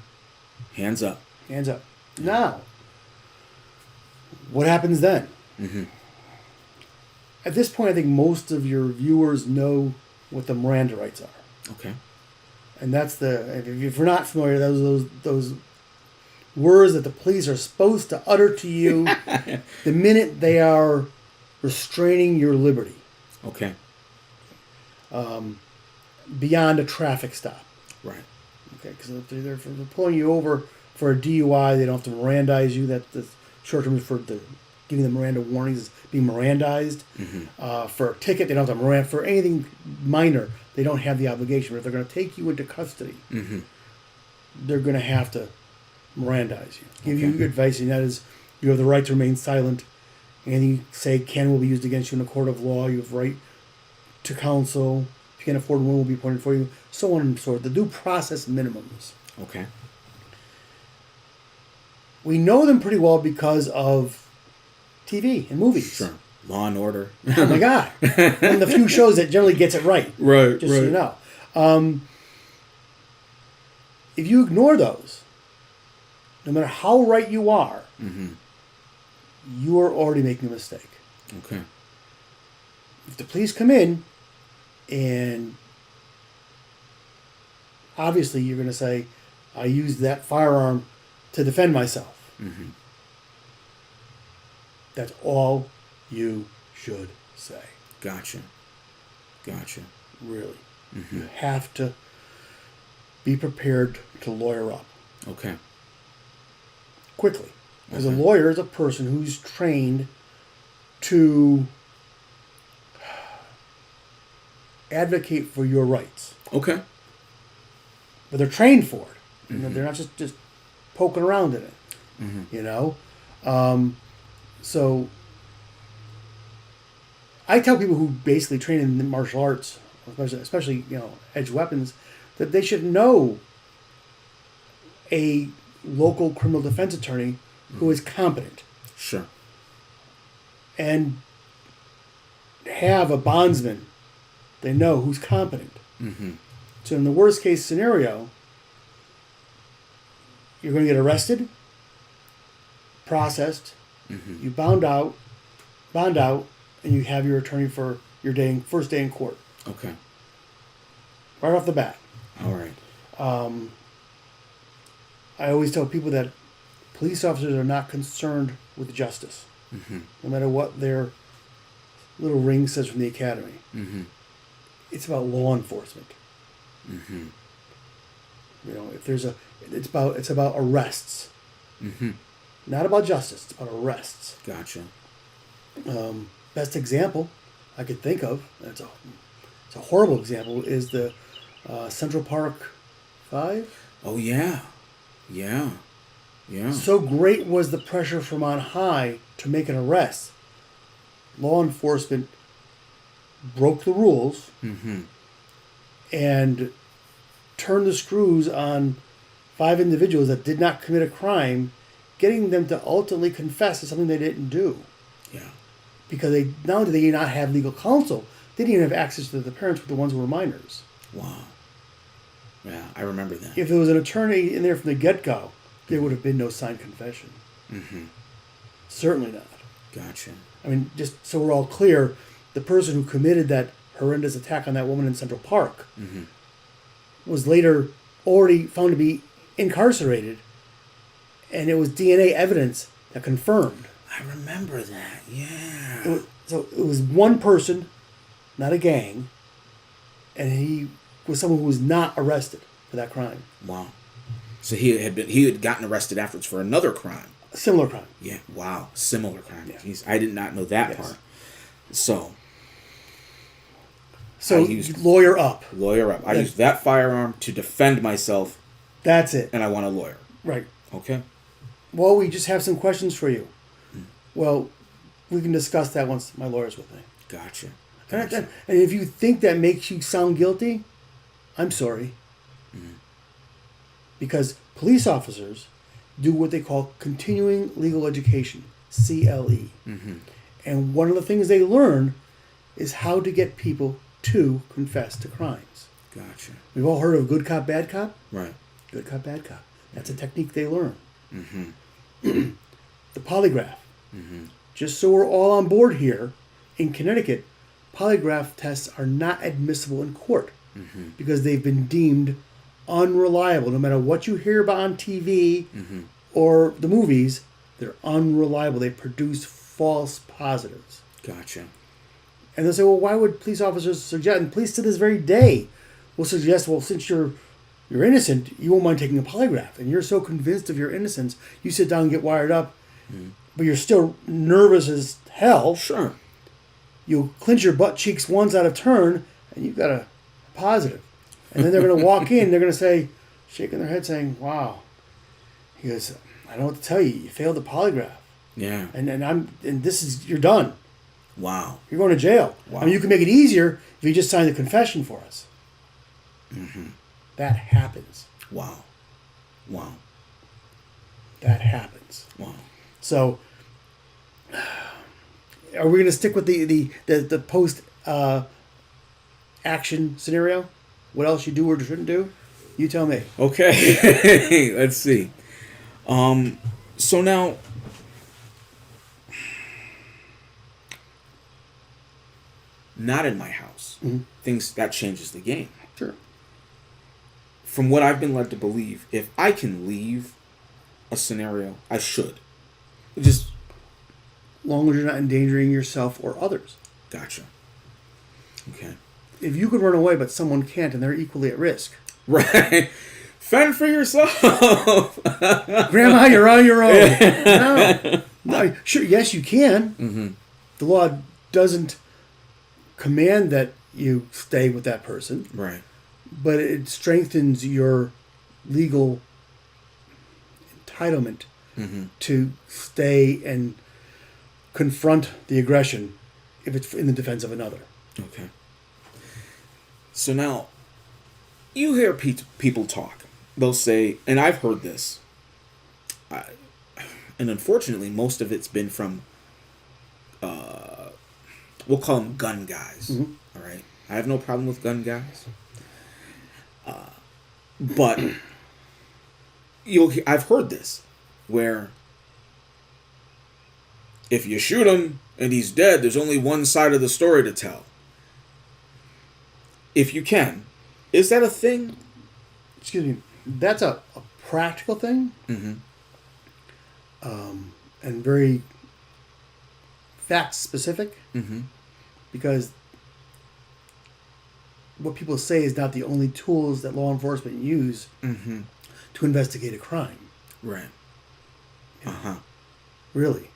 Hands up. Hands up. Now, what happens then? At this point, I think most of your viewers know what the Miranda rights are. Okay. And that's if you're not familiar, those words that the police are supposed to utter to you the minute they are restraining your liberty. Okay. Beyond a traffic stop. Right. Okay, because if they're pulling you over for a DUI, they don't have to Mirandize you. That's the short term for giving the Miranda warnings is being Mirandized. For a ticket, they don't have to Miranda. For anything minor, they don't have the obligation. But if they're going to take you into custody, they're going to have to Mirandize you. Give you advice, and that is you have the right to remain silent. Anything you say will be used against you in a court of law. You have right to counsel. If you can't afford one, will be appointed for you. So on and so forth. The due process minimums. Okay. We know them pretty well because of TV and movies. Sure. Law and Order. Oh my God. One of the few shows that generally gets it right. Right, Just so you know. If you ignore those, no matter how right you are, you are already making a mistake. Okay. If the police come in and obviously you're going to say, I used that firearm to defend myself. That's all you should say. Gotcha. Really. You have to be prepared to lawyer up. Okay. Quickly. Because a lawyer is a person who's trained to advocate for your rights. Okay. But they're trained for it. You know, they're not just poking around in it. You know? So I tell people who basically train in the martial arts, especially edge weapons, that they should know a local criminal defense attorney who is competent. Sure. And have a bondsman they know who's competent. So in the worst case scenario, you're going to get arrested, processed, you bond out, and you have your attorney for your first day in court. Okay. Right off the bat. All right. I always tell people that police officers are not concerned with justice, no matter what their little ring says from the academy. it's about law enforcement. Mm-hmm. You know, if there's it's about arrests, Mm-hmm. not about justice. It's about arrests. Gotcha. Best example I could think of, it's a horrible example, is the Central Park 5. Oh yeah. Yeah. Yeah. So great was the pressure from on high to make an arrest. Law enforcement broke the rules Mm-hmm. and turned the screws on 5 individuals that did not commit a crime, getting them to ultimately confess to something they didn't do. Yeah. Because they not only did they not have legal counsel, they didn't even have access to the parents with the ones who were minors. Wow. Yeah, I remember that. If there was an attorney in there from the get-go, there would have been no signed confession. Mm-hmm. Certainly not. Gotcha. I mean, just so we're all clear, the person who committed that horrendous attack on that woman in Central Park Mm-hmm. was later already found to be incarcerated, and it was DNA evidence that confirmed. I remember that. Yeah. So it was one person, not a gang, and he was someone who was not arrested for that crime. Wow. So he had gotten arrested afterwards for another crime. A similar crime. Yeah. Wow. Similar crime. Yeah. Jeez, I did not know that Yes. part. So So I used- lawyer up. lawyer up. I Yeah. used that firearm to defend myself, That's it. and I want a lawyer. Right. Okay. Well, we just have some questions for you. Well, we can discuss that once my lawyer's with me. Gotcha. And, Gotcha. and if you think that makes you sound guilty, I'm sorry. Because police officers do what they call continuing legal education, CLE. Mm-hmm. And one of the things they learn is how to get people to confess to crimes. Gotcha. We've all heard of good cop, bad cop. Right. Good cop, bad cop. That's a technique they learn. Mm-hmm. The polygraph. Mm-hmm. Just so we're all on board here, in Connecticut, polygraph tests are not admissible in court Mm-hmm. because they've been deemed unreliable. No matter what you hear about on TV Mm-hmm. or the movies, they're unreliable. They produce false positives. Gotcha. And they'll say, well, why would police officers suggest, and police to this very day will suggest, well, since you're innocent, you won't mind taking a polygraph. And you're so convinced of your innocence, you sit down and get wired up, but you're still nervous as hell. Sure. You'll clench your butt cheeks once out of turn, and you've got a positive. And then they're going to walk in, they're going to say, shaking their head saying, wow. He goes, I don't know what to tell you. You failed the polygraph. Yeah. And this is, you're done. Wow. You're going to jail. Wow. I mean, you can make it easier if you just sign the confession for us. Mm-hmm. That happens. Wow. Wow. That happens. Wow. So, are we going to stick with the post action scenario? What else you do or shouldn't do? You tell me. Okay. Let's see. So now, not in my house. Mm-hmm. Things that changes the game. Sure. From what I've been led to believe, if I can leave a scenario, I should. Just As long as you're not endangering yourself or others. gotcha. Okay. If you could run away, but someone can't, and they're equally at risk. Right. Fend for yourself. Grandma, you're on your own. No, sure, yes, you can. Mm-hmm. The law doesn't command that you stay with that person, Right. but it strengthens your legal entitlement Mm-hmm. to stay and confront the aggression if it's in the defense of another. Okay. So now, you hear people talk. They'll say, and I've heard this, and unfortunately, most of it's been from, we'll call them gun guys. Mm-hmm. All right? I have no problem with gun guys. But I've heard this, where if you shoot him and he's dead, there's only one side of the story to tell. If you can. Is that a thing? Excuse me. That's a practical thing, Mm-hmm. and very fact specific, Mm-hmm. because what people say is not the only tools that law enforcement use to investigate a crime. Right. Uh-huh. Really.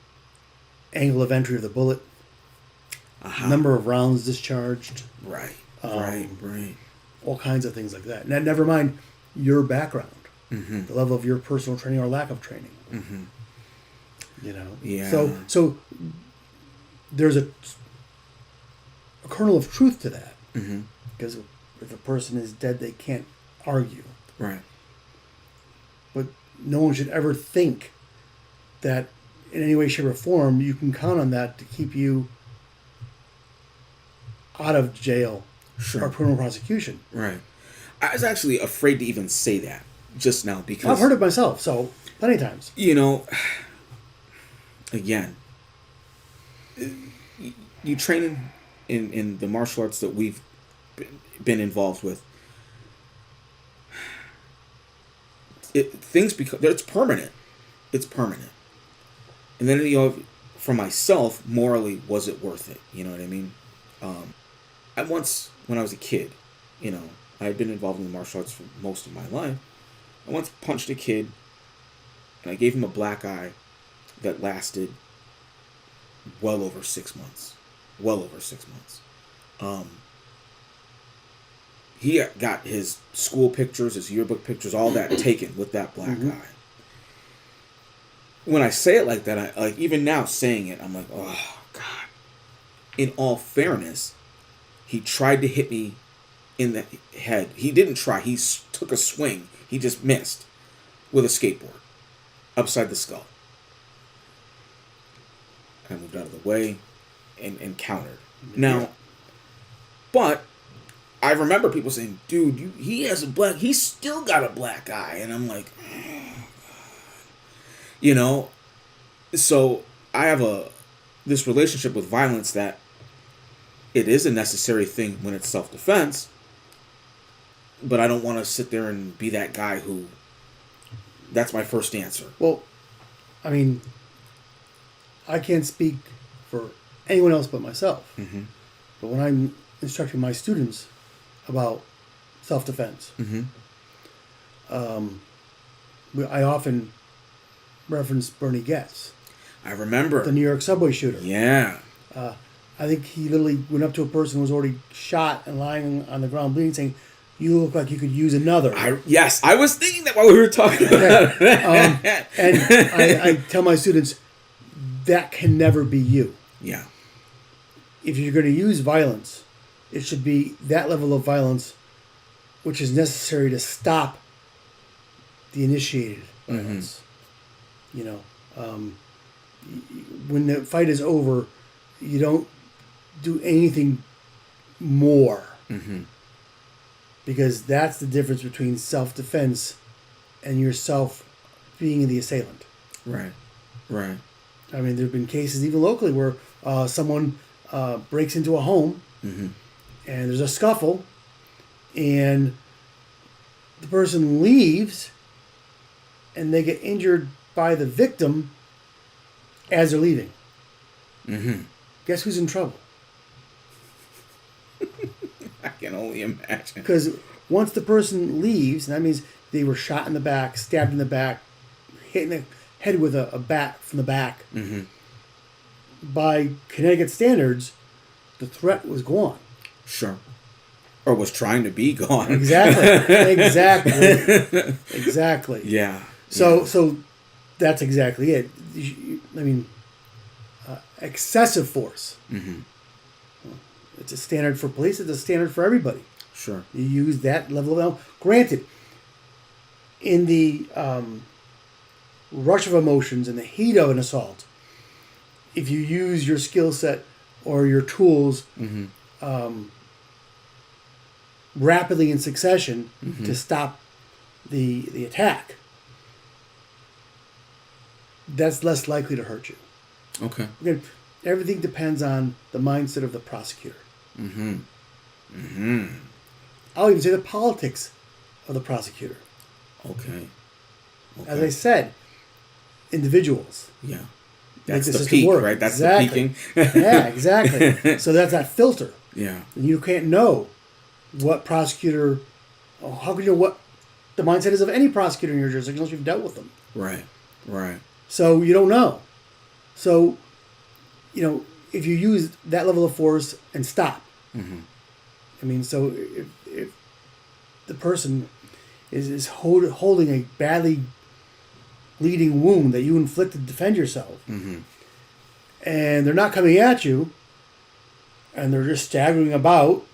Angle of entry of the bullet. Number of rounds discharged. Right. Right. All kinds of things like that. And never mind your background. The level of your personal training or lack of training. You know? Yeah. So there's a kernel of truth to that. Because if a person is dead, they can't argue. Right. But no one should ever think that in any way, shape, or form you can count on that to keep you out of jail or criminal prosecution. Right. I was actually afraid to even say that just now because I've heard it myself, so plenty of times. You know, again, you train in the martial arts that we've been involved with. Things become, it's permanent. It's permanent. And then, you know, for myself, morally, was it worth it? You know what I mean? I once, when I was a kid, you know, I had been involved in the martial arts for most of my life. I once punched a kid, and I gave him a black eye that lasted well over 6 months. Well over 6 months. He got his school pictures, his yearbook pictures, all that taken with that black eye. When I say it like that, I like even now saying it, I'm like, oh God. In all fairness, he tried to hit me in the head. He didn't try. He took a swing. He just missed with a skateboard upside the skull. I moved out of the way and countered. Now, but I remember people saying, dude, he's still got a black eye. And I'm like, oh, God. You know, so I have this relationship with violence that it is a necessary thing when it's self-defense, but I don't want to sit there and be that guy who, that's my first answer. Well, I mean, I can't speak for anyone else but myself. But when I'm instructing my students about self-defense, I often reference Bernie Getz. I remember. The New York subway shooter. Yeah. I think he literally went up to a person who was already shot and lying on the ground bleeding, saying, "You look like you could use another." Yes, I was thinking that while we were talking about it. And I tell my students, that can never be you. Yeah. If you're going to use violence, it should be that level of violence which is necessary to stop the initiated violence. You know, when the fight is over, you don't do anything more. Because that's the difference between self-defense and yourself being the assailant. Right. I mean, there have been cases even locally where someone breaks into a home and there's a scuffle and the person leaves and they get injured by the victim as they're leaving. Guess who's in trouble? I can only imagine. Because once the person leaves, and that means they were shot in the back, stabbed in the back, hit in the head with a bat from the back. By Connecticut standards, the threat was gone. Sure. Or was trying to be gone. Exactly. Yeah. So that's exactly it. I mean, excessive force. It's a standard for police. It's a standard for everybody. Sure. You use that level of... Granted, in the rush of emotions and the heat of an assault, if you use your skill set or your tools rapidly in succession to stop the attack, that's less likely to hurt you. Okay. Again, everything depends on the mindset of the prosecutor. I'll even say the politics of the prosecutor. Okay. As I said, individuals. Yeah. That's the the peak, work. right? That's Exactly. the peaking. Yeah, exactly. So that's that filter. Yeah. And you can't know what prosecutor, how can you know what the mindset is of any prosecutor in your jurisdiction unless you've dealt with them? Right. Right. So you don't know. So, if you use that level of force and stop, I mean, so if the person is holding a badly bleeding wound that you inflicted to defend yourself, and they're not coming at you, and they're just staggering about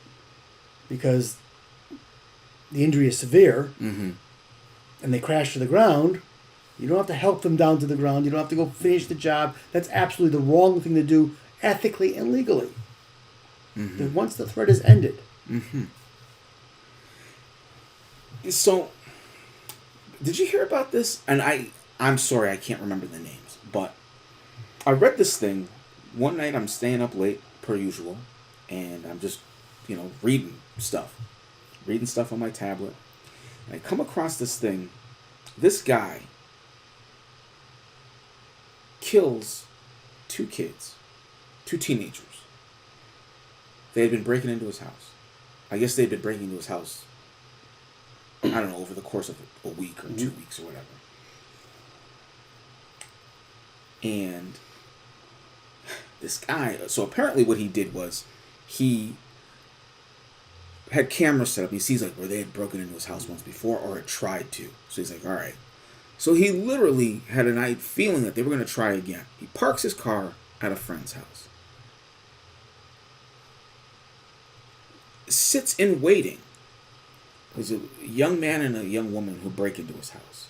because the injury is severe, and they crash to the ground, you don't have to help them down to the ground. You don't have to go finish the job. That's absolutely the wrong thing to do ethically and legally. Once the threat is ended. So, did you hear about this? And I'm sorry, I can't remember the names, but I read this thing one night. I'm staying up late per usual, and I'm just, reading stuff on my tablet, and I come across this thing. This guy kills two teenagers. They had been breaking into his house. I guess they'd been breaking into his house, I don't know, over the course of a week or 2 weeks or whatever. And this guy, so apparently what he did was he had cameras set up. He sees where they had broken into his house once before or had tried to. So he's like, all right. So he literally had a night feeling that they were going to try again. He parks his car at a friend's house. Sits in waiting. There's a young man and a young woman who break into his house.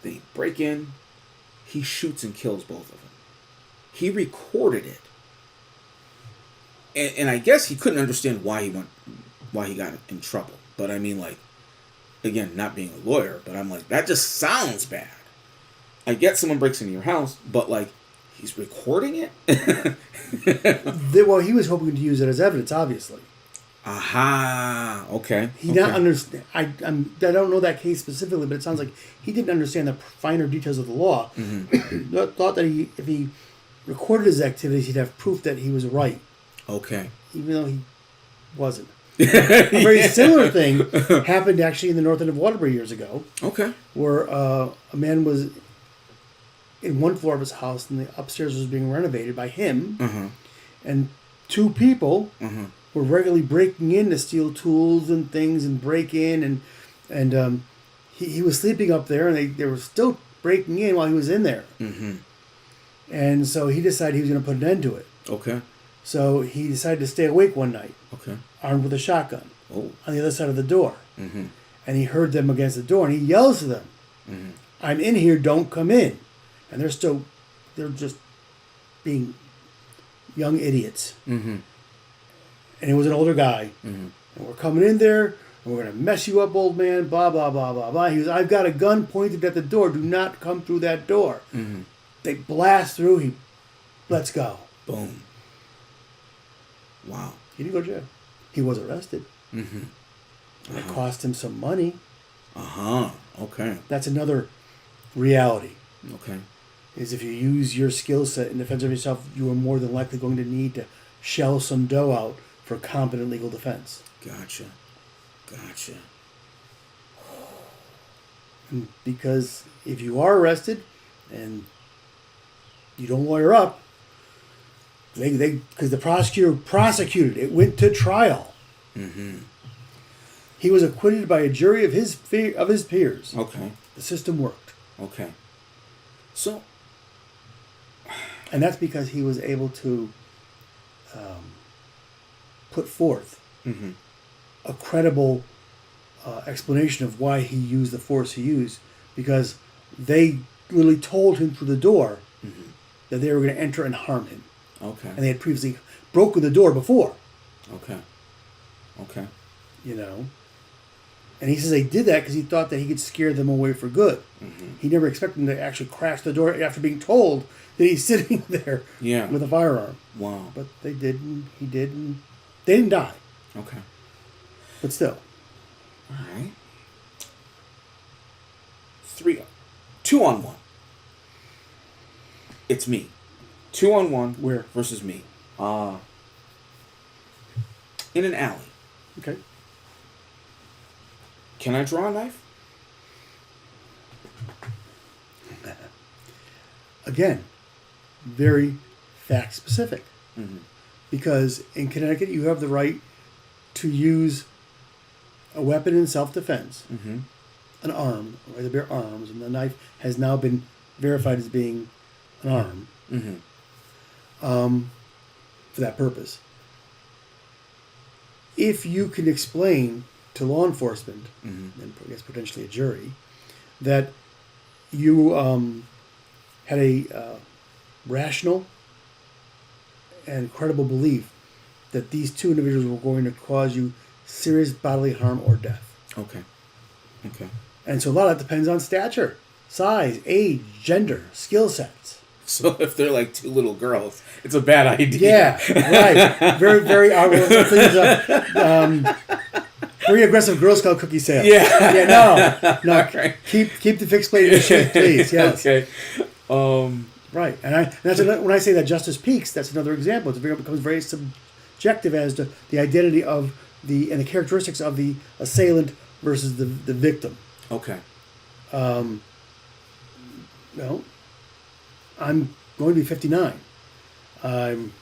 They break in. He shoots and kills both of them. He recorded it. And I guess he couldn't understand why he got in trouble. But I mean, again, not being a lawyer, but I'm like, that just sounds bad. I get someone breaks into your house, but he's recording it? Well, he was hoping to use it as evidence, obviously. Aha. Okay. He not understand. I don't know that case specifically, but it sounds like he didn't understand the finer details of the law. Thought that if he recorded his activities, he'd have proof that he was right. Okay. Even though he wasn't. A very similar thing happened actually in the north end of Waterbury years ago. Okay. Where a man was in one floor of his house and the upstairs was being renovated by him. And two people were regularly breaking in to steal tools and things and break in. And he was sleeping up there and they were still breaking in while he was in there. And so he decided he was going to put an end to it. Okay. So he decided to stay awake one night. Okay. Armed with a shotgun. Oh. On the other side of the door. And he heard them against the door and he yells to them, I'm in here, don't come in. And they're just being young idiots. And he was an older guy. And we're coming in there and we're going to mess you up, old man, blah, blah, blah, blah, blah. He goes, I've got a gun pointed at the door. Do not come through that door. They blast through. He lets go. Boom. Wow. He didn't go to jail. He was arrested. And it cost him some money. Okay. That's another reality. Okay. Is if you use your skill set in defense of yourself, you are more than likely going to need to shell some dough out for competent legal defense. Gotcha. And because if you are arrested and you don't lawyer up, because the prosecutor prosecuted, it went to trial. He was acquitted by a jury of his peers. Okay. The system worked. Okay. So. And that's because he was able to put forth a credible explanation of why he used the force he used, because they literally told him through the door that they were going to enter and harm him. Okay. And they had previously broken the door before. Okay. And he says they did that because he thought that he could scare them away for good. He never expected them to actually crash the door after being told that he's sitting there with a firearm. Wow. But they did, and he did, and they didn't die. Okay. But still. All right. 2-on-1. It's me. 2-on-1. Where? Versus me. in an alley. Okay. Can I draw a knife? Again, very fact specific. Mm-hmm. Because in Connecticut, you have the right to use a weapon in self-defense, Mm-hmm. an arm, or the bear arms, and the knife has now been verified as being an arm Mm-hmm. for that purpose. If you can explain to law enforcement, Mm-hmm. and I guess potentially a jury, that you had a rational and credible belief that these two individuals were going to cause you serious bodily harm or death. Okay. Okay. And so a lot of that depends on stature, size, age, gender, skill sets. So if they're like two little girls, it's a bad idea. Yeah, right. Very, very, very aggressive Girl Scout cookie sale. Yeah. Yeah, no. Okay. Keep the fixed blade in shape, please. Yes. Okay. Right, and when I say that justice peaks, that's another example. It becomes very subjective as to the identity of and the characteristics of the assailant versus the victim. Okay. No, I'm going to be 59. I'm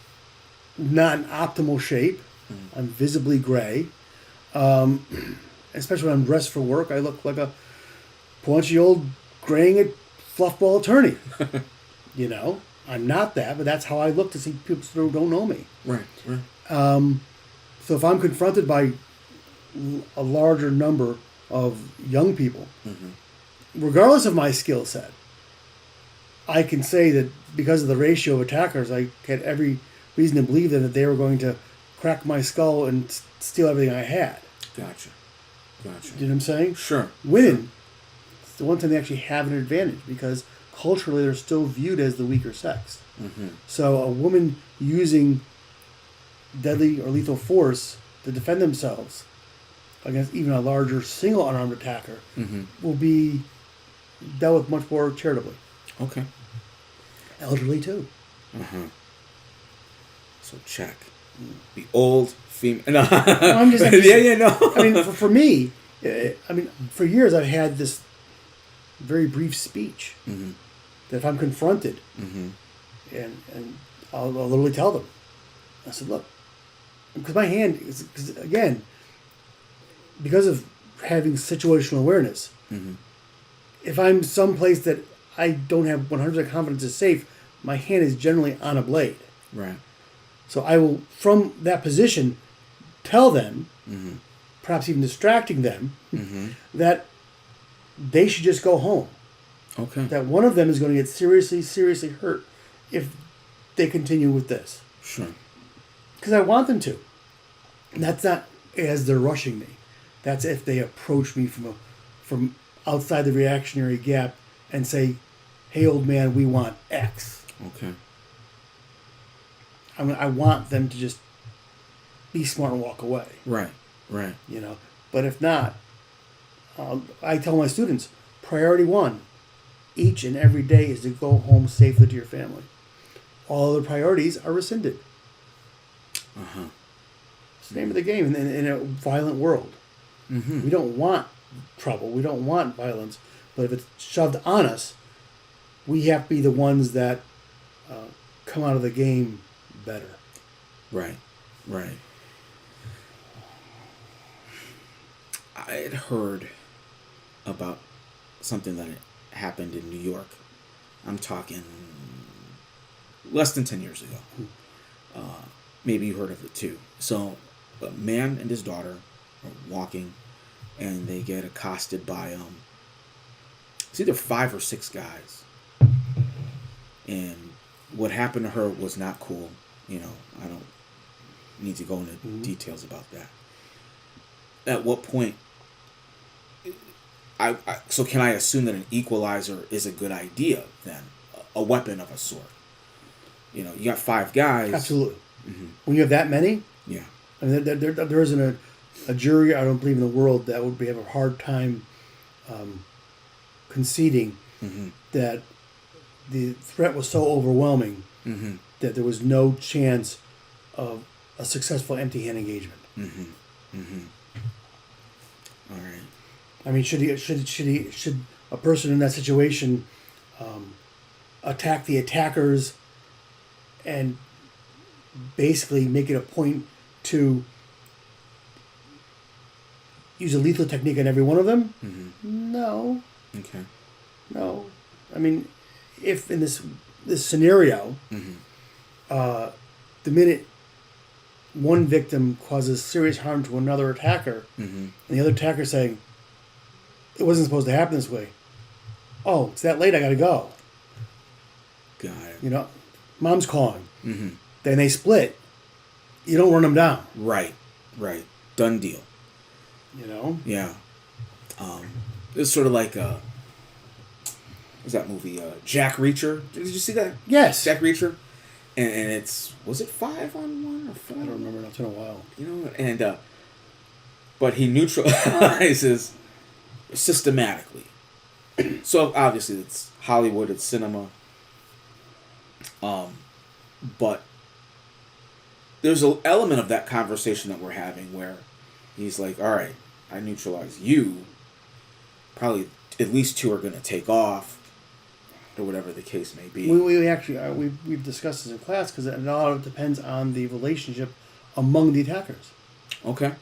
not in optimal shape. I'm visibly gray. Especially when I'm dressed for work, I look like a paunchy old graying fluffball attorney. You know, I'm not that, but that's how I look to see people who don't know me. Right. Right. So if I'm confronted by a larger number of young people, regardless of my skill set, I can say that because of the ratio of attackers, I had every reason to believe that they were going to crack my skull and steal everything I had. Gotcha. You know what I'm saying? Sure. Women, it's the one time they actually have an advantage because culturally they're still viewed as the weaker sex. Mm-hmm. So a woman using deadly or lethal force to defend themselves against even a larger single unarmed attacker will be dealt with much more charitably. Okay. Elderly too. So check. The old female. No. I'm just no. I mean, for me, for years I've had this very brief speech that if I'm confronted, and I'll literally tell them, I said, look, because my hand is, again, because of having situational awareness, if I'm someplace that I don't have 100% confidence is safe, my hand is generally on a blade. Right. So I will, from that position, tell them, perhaps even distracting them, that they should just go home. Okay. That one of them is going to get seriously, seriously hurt if they continue with this. Sure. Because I want them to. And that's not as they're rushing me. That's if they approach me from outside the reactionary gap and say, hey, old man, we want X. Okay. I want them to just be smart and walk away. Right. Right. You know. But if not, I tell my students, priority one, each and every day is to go home safely to your family. All other priorities are rescinded. It's the name of the game in a violent world. We don't want trouble. We don't want violence. But if it's shoved on us, we have to be the ones that come out of the game better. Right. Right. I had heard about something that happened in New York. I'm talking less than 10 years ago. Maybe you heard of it too. So a man and his daughter are walking and they get accosted by it's either 5 or 6 guys. And what happened to her was not cool. You know, I don't need to go into details about that. At what point so can I assume that an equalizer is a good idea then? A weapon of a sort. You know, you got 5 guys. Absolutely. When you have that many, yeah. I mean, there isn't a jury, I don't believe, in the world that would have a hard time conceding that the threat was so overwhelming that there was no chance of a successful empty-hand engagement. All right. I mean, should a person in that situation attack the attackers and basically make it a point to use a lethal technique on every one of them? No, Okay. no. I mean, if in this scenario, the minute one victim causes serious harm to another attacker, and the other attacker saying, "It wasn't supposed to happen this way." Oh, it's that late. I gotta go. Got it. You know, mom's calling. Then they split. You don't run them down. Right. Right. Done deal. You know. Yeah. It's sort of like what's that movie? Jack Reacher. Did you see that? Yes. Jack Reacher. And it's, was it 5-on-1 or 4? I don't remember. It's been a while. You know, and but he neutralizes systematically. So obviously it's Hollywood, it's cinema. But there's an element of that conversation that we're having where he's like, all right, I neutralize you. Probably at least 2 are going to take off, or whatever the case may be. We actually we've discussed this in class because it all depends on the relationship among the attackers. Okay.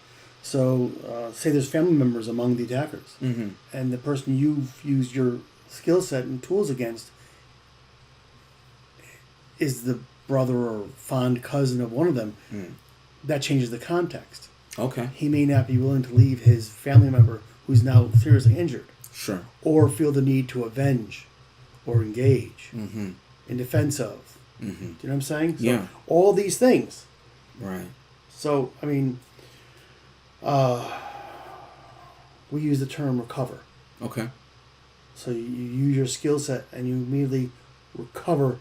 So say there's family members among the attackers, and the person you've used your skill set and tools against is the brother or fond cousin of one of them. That changes the context. Okay. He may not be willing to leave his family member who's now seriously injured. Sure. Or feel the need to avenge or engage in defense of. Do you know what I'm saying? So Yeah. all these things. Right. So, I mean, we use the term recover. Okay. So you use your skill set and you immediately recover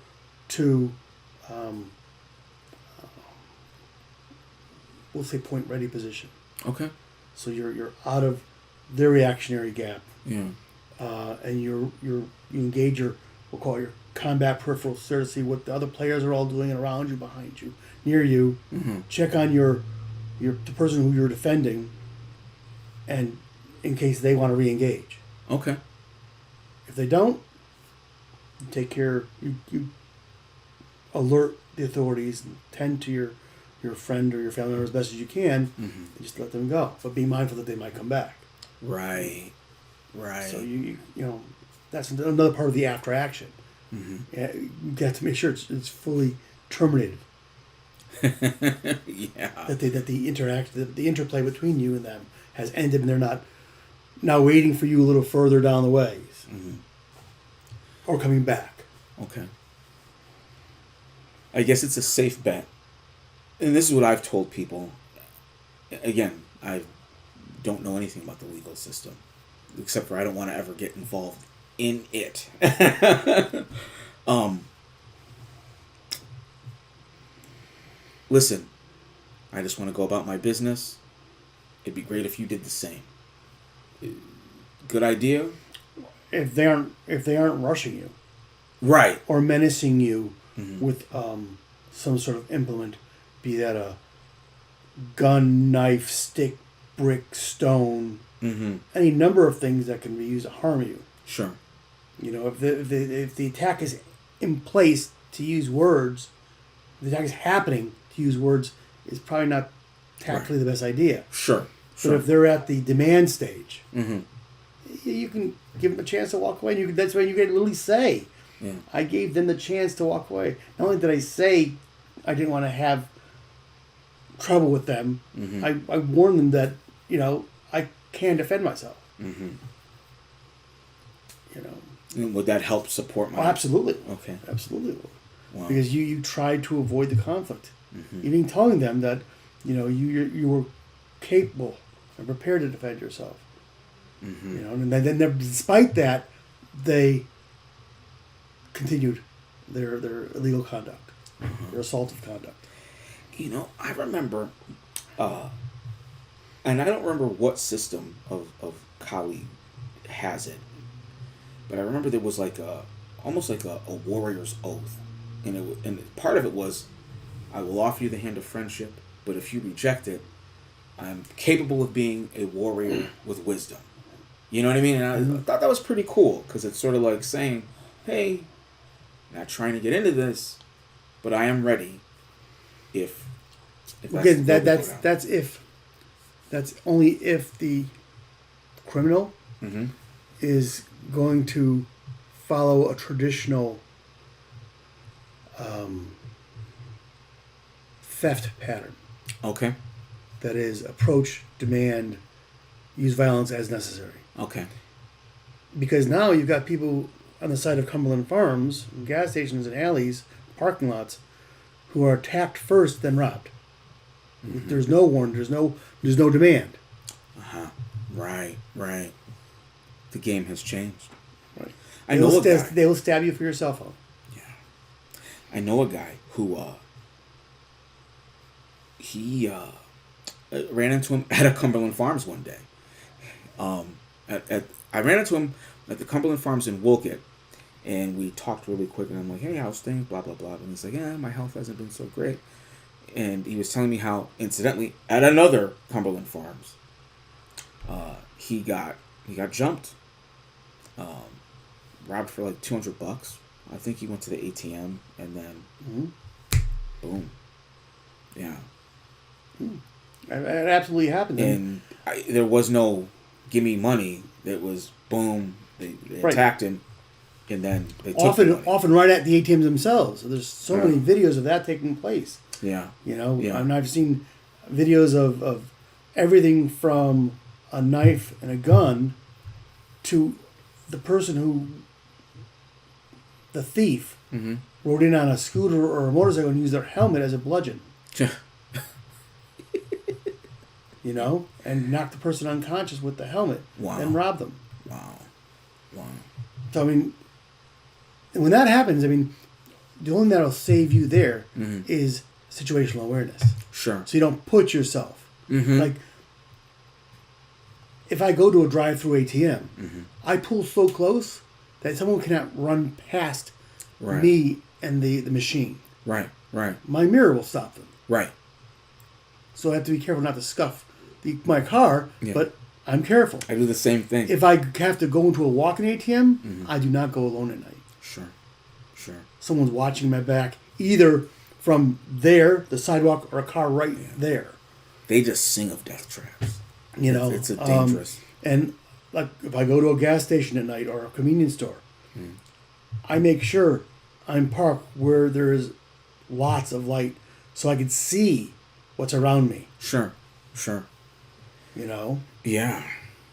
to, we'll say point ready position. Okay. So you're out of their reactionary gap, Yeah. and you engage your, we'll call it your combat peripheral to see what the other players are all doing around you, behind you, near you. Check on the person who you're defending, and in case they want to re-engage. Okay. If they don't, you take care. You alert the authorities and tend to your friend or your family member as best as you can, and just let them go. But be mindful that they might come back. Right. Right. So you know that's another part of the after action. Yeah, you got to make sure it's fully terminated. Yeah. That the interplay between you and them has ended, and they're not now waiting for you a little further down the ways, or coming back. Okay. I guess it's a safe bet. And this is what I've told people. Again, I don't know anything about the legal system, except for I don't want to ever get involved in it. Listen, I just want to go about my business. It'd be great if you did the same. Good idea? If they aren't rushing you, Right. or menacing you with some sort of implement, be that a gun, knife, stick, brick, stone, any number of things that can be used to harm you. Sure. You know, if the attack is in place to use words, if the attack is happening to use words is probably not tactically the best idea. Sure. But if they're at the demand stage, you can give them a chance to walk away. And that's when you can literally say, Yeah. I gave them the chance to walk away. Not only did I say I didn't want to have trouble with them, I warned them that, you know, I can defend myself. You know. And would that help support my... Oh, absolutely. Okay. Absolutely. Wow. Because you tried to avoid the conflict. Even telling them that, you know, you were capable and prepared to defend yourself. You know, and then despite that, they continued their illegal conduct, their assaultive conduct. You know, I remember, and I don't remember what system of Kali has it, but I remember there was like almost like a warrior's oath, and part of it was, I will offer you the hand of friendship, but if you reject it, I'm capable of being a warrior with wisdom. You know what I mean? And I thought that was pretty cool because it's sort of like saying, hey, not trying to get into this, but I am ready if Again, the road to go down. that's only if the criminal Mm-hmm. is going to follow a traditional theft pattern. Okay. That is, approach, demand, use violence as necessary. Okay. Because now you've got people on the side of Cumberland Farms, gas stations and alleys, parking lots, who are attacked first, then robbed. Mm-hmm. There's no warrant. There's no demand. Uh-huh. Right. The game has changed. Right. I know a guy. They will stab you for your cell phone. Yeah. I know a guy who he ran into him at a Cumberland Farms one day. I ran into him at the Cumberland Farms in Wolcott, and we talked really quick. And I'm like, "Hey, how's things?" Blah blah blah. And he's like, "Yeah, my health hasn't been so great." And he was telling me how, incidentally, at another Cumberland Farms, he got jumped, robbed for like $200. I think he went to the ATM, and then, boom, yeah. It absolutely happened. And there was no give me money. It was boom. They attacked him, and then they took the money. Often right at the ATMs themselves. So there's so many videos of that taking place. Yeah. I mean, I've seen videos of everything from a knife and a gun to the person who, the thief, rode in on a scooter or a motorcycle and used their helmet as a bludgeon. And knocked the person unconscious with the helmet. Wow. And robbed them. Wow. So, I mean, when that happens, I mean, the only thing that'll save you there is situational awareness. Sure. So you don't put yourself. Mm-hmm. Like, if I go to a drive-through ATM, I pull so close that someone cannot run past me and the machine. Right. My mirror will stop them. Right. So I have to be careful not to scuff my car, but I'm careful. I do the same thing. If I have to go into a walk-in ATM, I do not go alone at night. Sure. Someone's watching my back, either from there, the sidewalk, or a car right there. They just sing of death traps. It's a dangerous. And like if I go to a gas station at night or a convenience store, I make sure I'm parked where there is lots of light, so I can see what's around me. Sure. Yeah.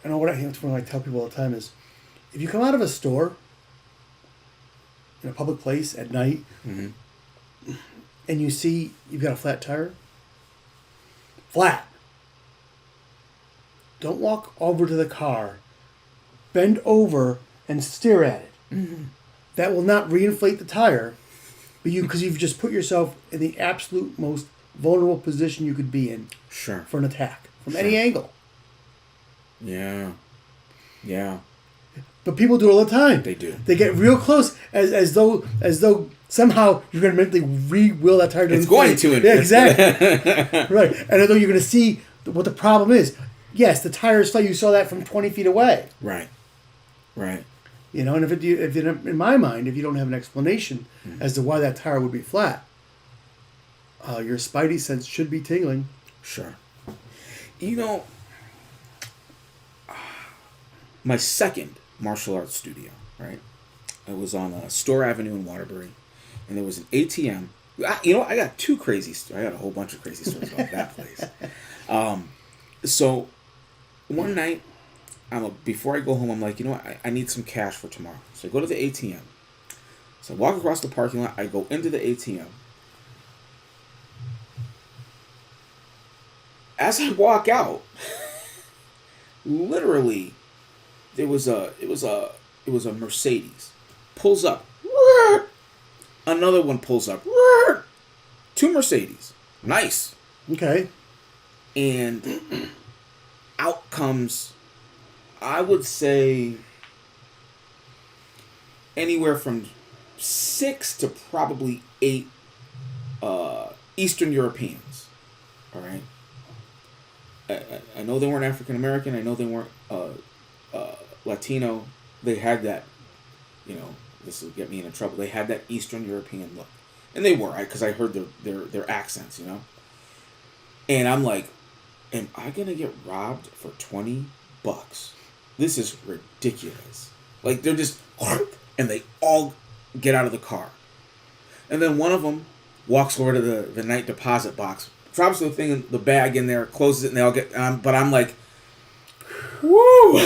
And what I tell people all the time is, if you come out of a store in a public place at night, and you see you've got a flat tire, don't walk over to the car, bend over and stare at it. That will not reinflate the tire, because you've just put yourself in the absolute most vulnerable position you could be in. Sure. For an attack from any angle. Yeah. But people do it all the time. They do. They get real close, as though somehow you're going to mentally re-will that tire to It's going to. Yeah, exactly. Right. And although you're going to see what the problem is, yes, the tire is flat. You saw that from 20 feet away. Right. And if in my mind, if you don't have an explanation as to why that tire would be flat, your spidey sense should be tingling. Sure. My second martial arts studio, right? It was on Store Avenue in Waterbury, and there was an ATM. I got two crazy stories. I got a whole bunch of crazy stories about that place. So one night, before I go home, I'm like, I need some cash for tomorrow. So I go to the ATM. So I walk across the parking lot. I go into the ATM. As I walk out, literally, it was a Mercedes. Pulls up. Another one pulls up. Two Mercedes. Nice. Okay. And out comes, I would say, anywhere from 6 to probably 8 Eastern Europeans. All right. know they weren't African American. I know they weren't Latino. They had that, this will get me into trouble. They had that Eastern European look, and they were, because I heard their accents, And I'm like, am I gonna get robbed for $20? This is ridiculous. Like, they're just, and they all get out of the car, and then one of them walks over to the night deposit box, drops the thing in the bag in there, closes it, and they all get. But I'm like, woo!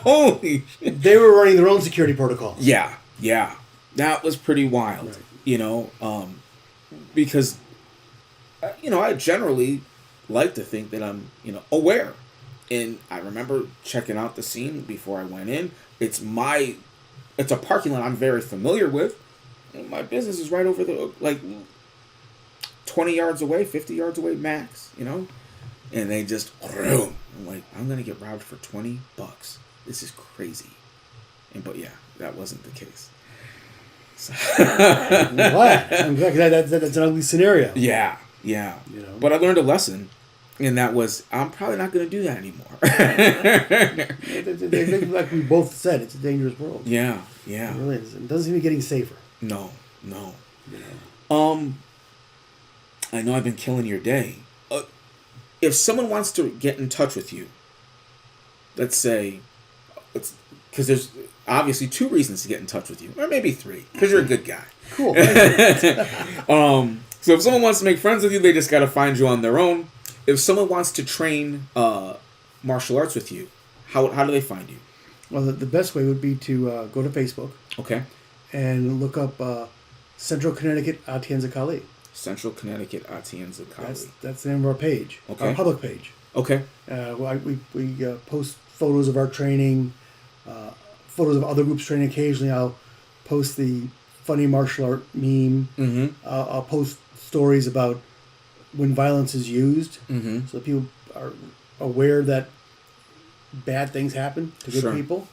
Holy shit! They were running their own security protocols. Yeah, that was pretty wild. Right. Because I generally like to think that I'm aware, and I remember checking out the scene before I went in. It's a parking lot I'm very familiar with. And my business is right over the 20 yards away, 50 yards away max, And they just, I'm like, I'm going to get robbed for $20. This is crazy. But yeah, that wasn't the case. So. I'm glad. That's an ugly scenario. Yeah. But I learned a lesson, and that was, I'm probably not going to do that anymore. Like we both said, it's a dangerous world. Yeah. It really is. It doesn't seem to be getting safer. No. I know I've been killing your day. If someone wants to get in touch with you, let's say, because there's obviously 2 reasons to get in touch with you, or maybe 3, because you're a good guy. Cool. So if someone wants to make friends with you, they just got to find you on their own. If someone wants to train martial arts with you, how do they find you? Well, the best way would be to go to Facebook. Okay. And look up Central Connecticut Atienza Kali. Central Connecticut Atienza Kali. That's the name of our page. Okay. Our public page. Okay. We post photos of our training, photos of other groups training. Occasionally, I'll post the funny martial art meme. Mm-hmm. I'll post stories about when violence is used, mm-hmm. so people are aware that bad things happen to good people.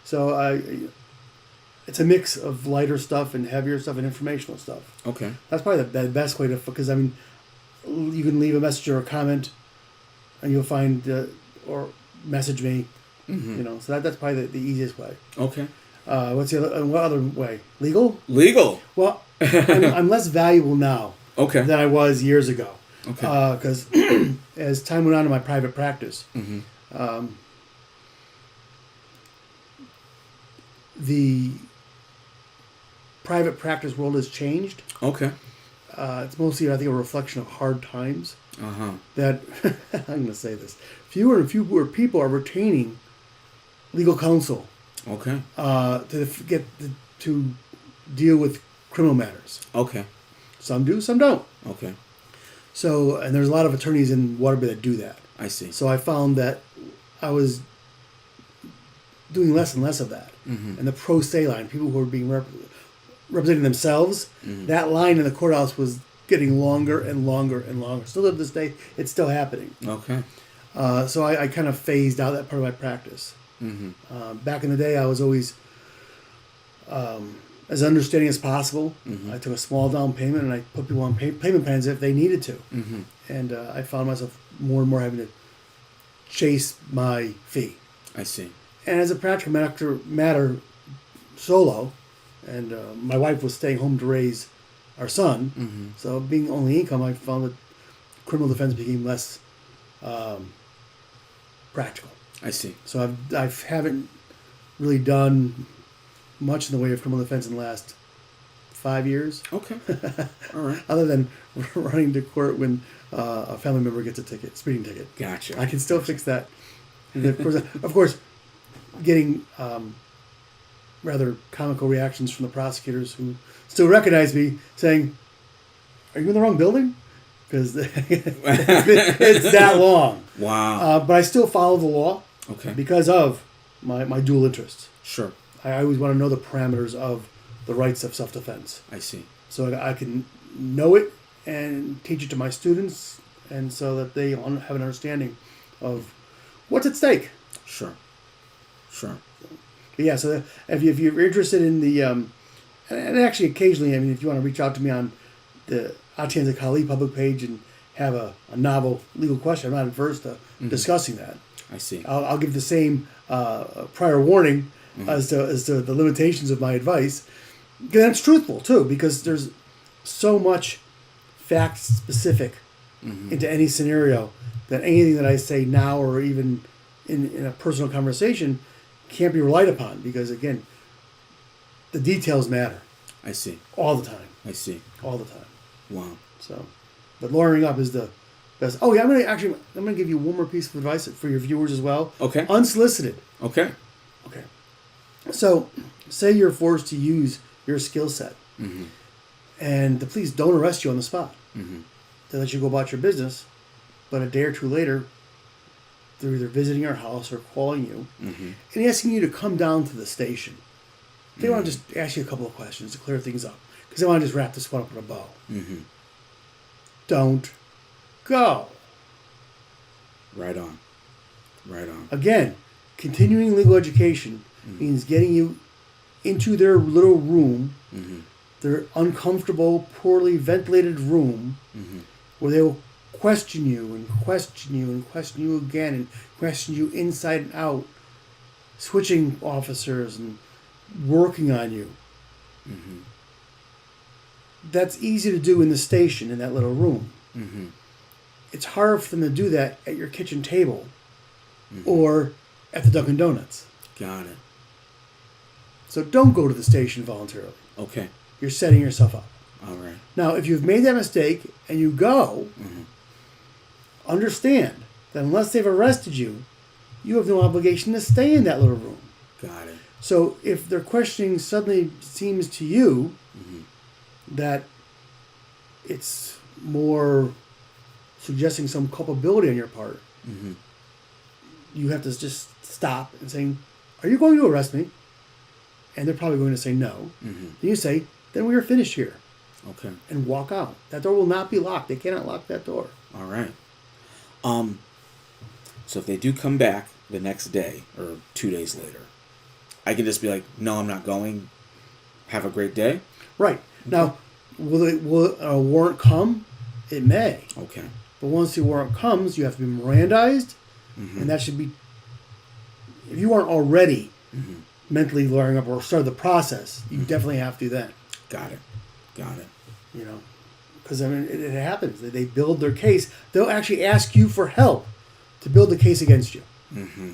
So it's a mix of lighter stuff and heavier stuff and informational stuff. Okay. That's probably the best way to, because you can leave a message or a comment, and you'll find or message me. Mm-hmm. So that's probably the easiest way. Okay. What other way? Legal. Well, I'm less valuable now. Okay. Than I was years ago. Okay. Because as time went on in my private practice, mm-hmm. The private practice world has changed. Okay. It's mostly, I think, a reflection of hard times. Uh-huh. That I'm going to say this: fewer and fewer people are retaining legal counsel. Okay. To deal with criminal matters. Okay. Some do, some don't. Okay. So, and there's a lot of attorneys in Waterbury that do that. I see. So I found that I was doing less and less of that. Mm-hmm. And the pro se line, people who were being representing themselves, mm-hmm. that line in the courthouse was getting longer and longer and longer. Still to this day, it's still happening. Okay. So I kind of phased out that part of my practice. Mm-hmm. Back in the day, I was always as understanding as possible. Mm-hmm. I took a small down payment and I put people on payment plans if they needed to. Mm-hmm. And I found myself more and more having to chase my fee. I see. And as a practical matter, solo, and my wife was staying home to raise our son. Mm-hmm. So being only income, I found that criminal defense became less practical. I see. So I haven't really done much in the way of criminal defense in the last 5 years. Okay. All right. Other than running to court when a family member gets a speeding ticket. Gotcha. I can still fix that. And of course, getting rather comical reactions from the prosecutors who still recognize me, saying, "Are you in the wrong building?" Because it's that long. Wow. But I still follow the law. Okay. Because of my dual interests. Sure. I always want to know the parameters of the rights of self-defense. I see. So I can know it and teach it to my students, and so that they have an understanding of what's at stake. Sure. But yeah, so if you're interested in the, and actually occasionally, I mean, if you want to reach out to me on the Atienza Kali public page and have a novel legal question, I'm not adverse to discussing that. I see. I'll give the same prior warning Mm-hmm. as to the limitations of my advice. And it's truthful too, because there's so much fact specific Mm-hmm. into any scenario that anything that I say now or even in a personal conversation can't be relied upon, because again, the details matter I see. all the time, I see. all the time. Wow. So, but lawyering up is the best. Oh yeah, I'm gonna give you one more piece of advice for your viewers as well. Okay. Unsolicited. Okay. Okay. So, say you're forced to use your skill set, Mm-hmm. and the police don't arrest you on the spot. Mm-hmm. They let you go about your business, but a day or two later, they're either visiting your house or calling you Mm-hmm. and asking you to come down to the station. They want to just ask you a couple of questions to clear things up, because they want to just wrap this one up with a bow. Mm-hmm. Don't go. Right on. Right on. Again, continuing legal education means getting you into their little room, Mm-hmm. their uncomfortable, poorly ventilated room, Mm-hmm. where they will question you and question you and question you again and question you inside and out, switching officers and working on you. Mm-hmm. That's easy to do in the station in that little room. Mm-hmm. It's hard for them to do that at your kitchen table Mm-hmm. or at the Dunkin' Donuts. Got it. So don't go to the station voluntarily. Okay. You're setting yourself up. All right. Now, if you've made that mistake and you go, Mm-hmm. understand that unless they've arrested you, you have no obligation to stay in that little room. Got it. So if their questioning suddenly seems to you that it's more suggesting some culpability on your part, Mm-hmm. you have to just stop and saying, "Are you going to arrest me?" And they're probably going to say no. Mm-hmm. And you say, "Then we are finished here," Okay. and walk out. That door will not be locked. They cannot lock that door. All right. So if they do come back the next day or 2 days later, I can just be like, "No, I'm not going. Have a great day." Right. Now, will a warrant come? It may. Okay. But once the warrant comes, you have to be Mirandized, Mm-hmm. and that should be, if you aren't already Mm-hmm. mentally lawyering up or started the process, you definitely have to then, Got it. Got it. you know. Because, I mean, it happens. They build their case. They'll actually ask you for help to build the case against you. Mm-hmm.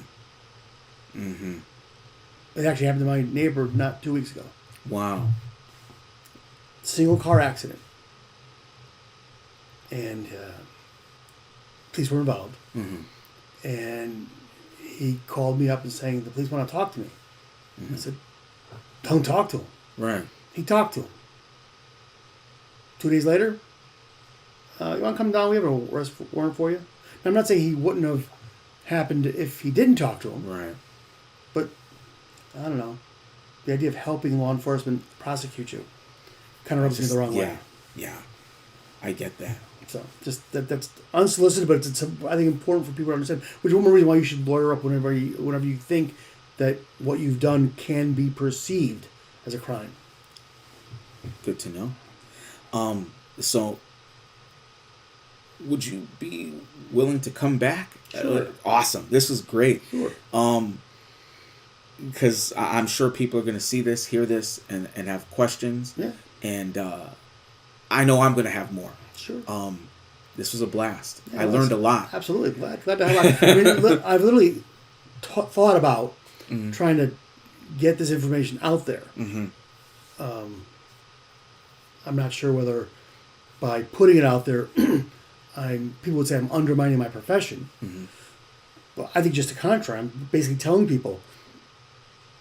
Mm-hmm. It actually happened to my neighbor not 2 weeks ago. Wow. Single car accident. And police were involved. Mm-hmm. And he called me up and saying, "The police want to talk to me." I said, "Don't talk to him." Right. He talked to him. 2 days later, "You want to come down? We have an arrest warrant for you." Now, I'm not saying he wouldn't have happened if he didn't talk to him, Right. but I don't know. The idea of helping law enforcement prosecute you kind of rubs me the wrong way. Yeah. I get that. So just that's unsolicited, but it's I think important for people to understand. Which is one more reason why you should lawyer up whenever you think that what you've done can be perceived as a crime. Good to know. So would you be willing to come back? Sure. Awesome. This was great. Sure. Because I'm sure people are going to see this, hear this, and have questions. Yeah. And I know I'm going to have more. Sure. This was a blast. Yeah, I learned a lot. Absolutely. Glad to have. I mean, I've literally thought about trying to get this information out there. Mm-hmm. I'm not sure whether by putting it out there, people would say I'm undermining my profession. Mm-hmm. But I think just the contrary. I'm basically telling people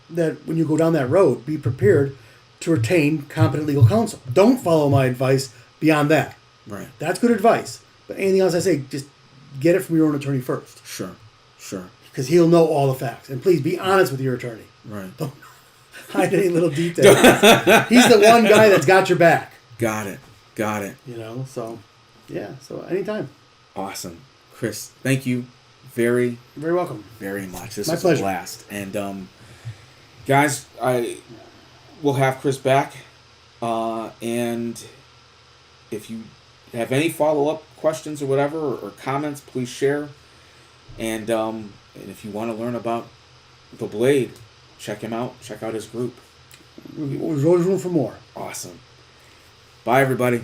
that when you go down that road, be prepared to retain competent legal counsel. Don't follow my advice beyond that. Right. That's good advice. But anything else I say, just get it from your own attorney first. Sure. Because he'll know all the facts. And please be honest with your attorney. Right. Don't hide any little details. He's the one guy that's got your back. Got it. You know, so, yeah. So anytime. Awesome. Chris, thank you very, Very welcome. very much. This My was pleasure. a blast. And guys, I will have Chris back. And if you have any follow-up questions or whatever, or comments, please share. And if you want to learn about the Blade, check him out. Check out his group. There's always room for more. Awesome. Bye, everybody.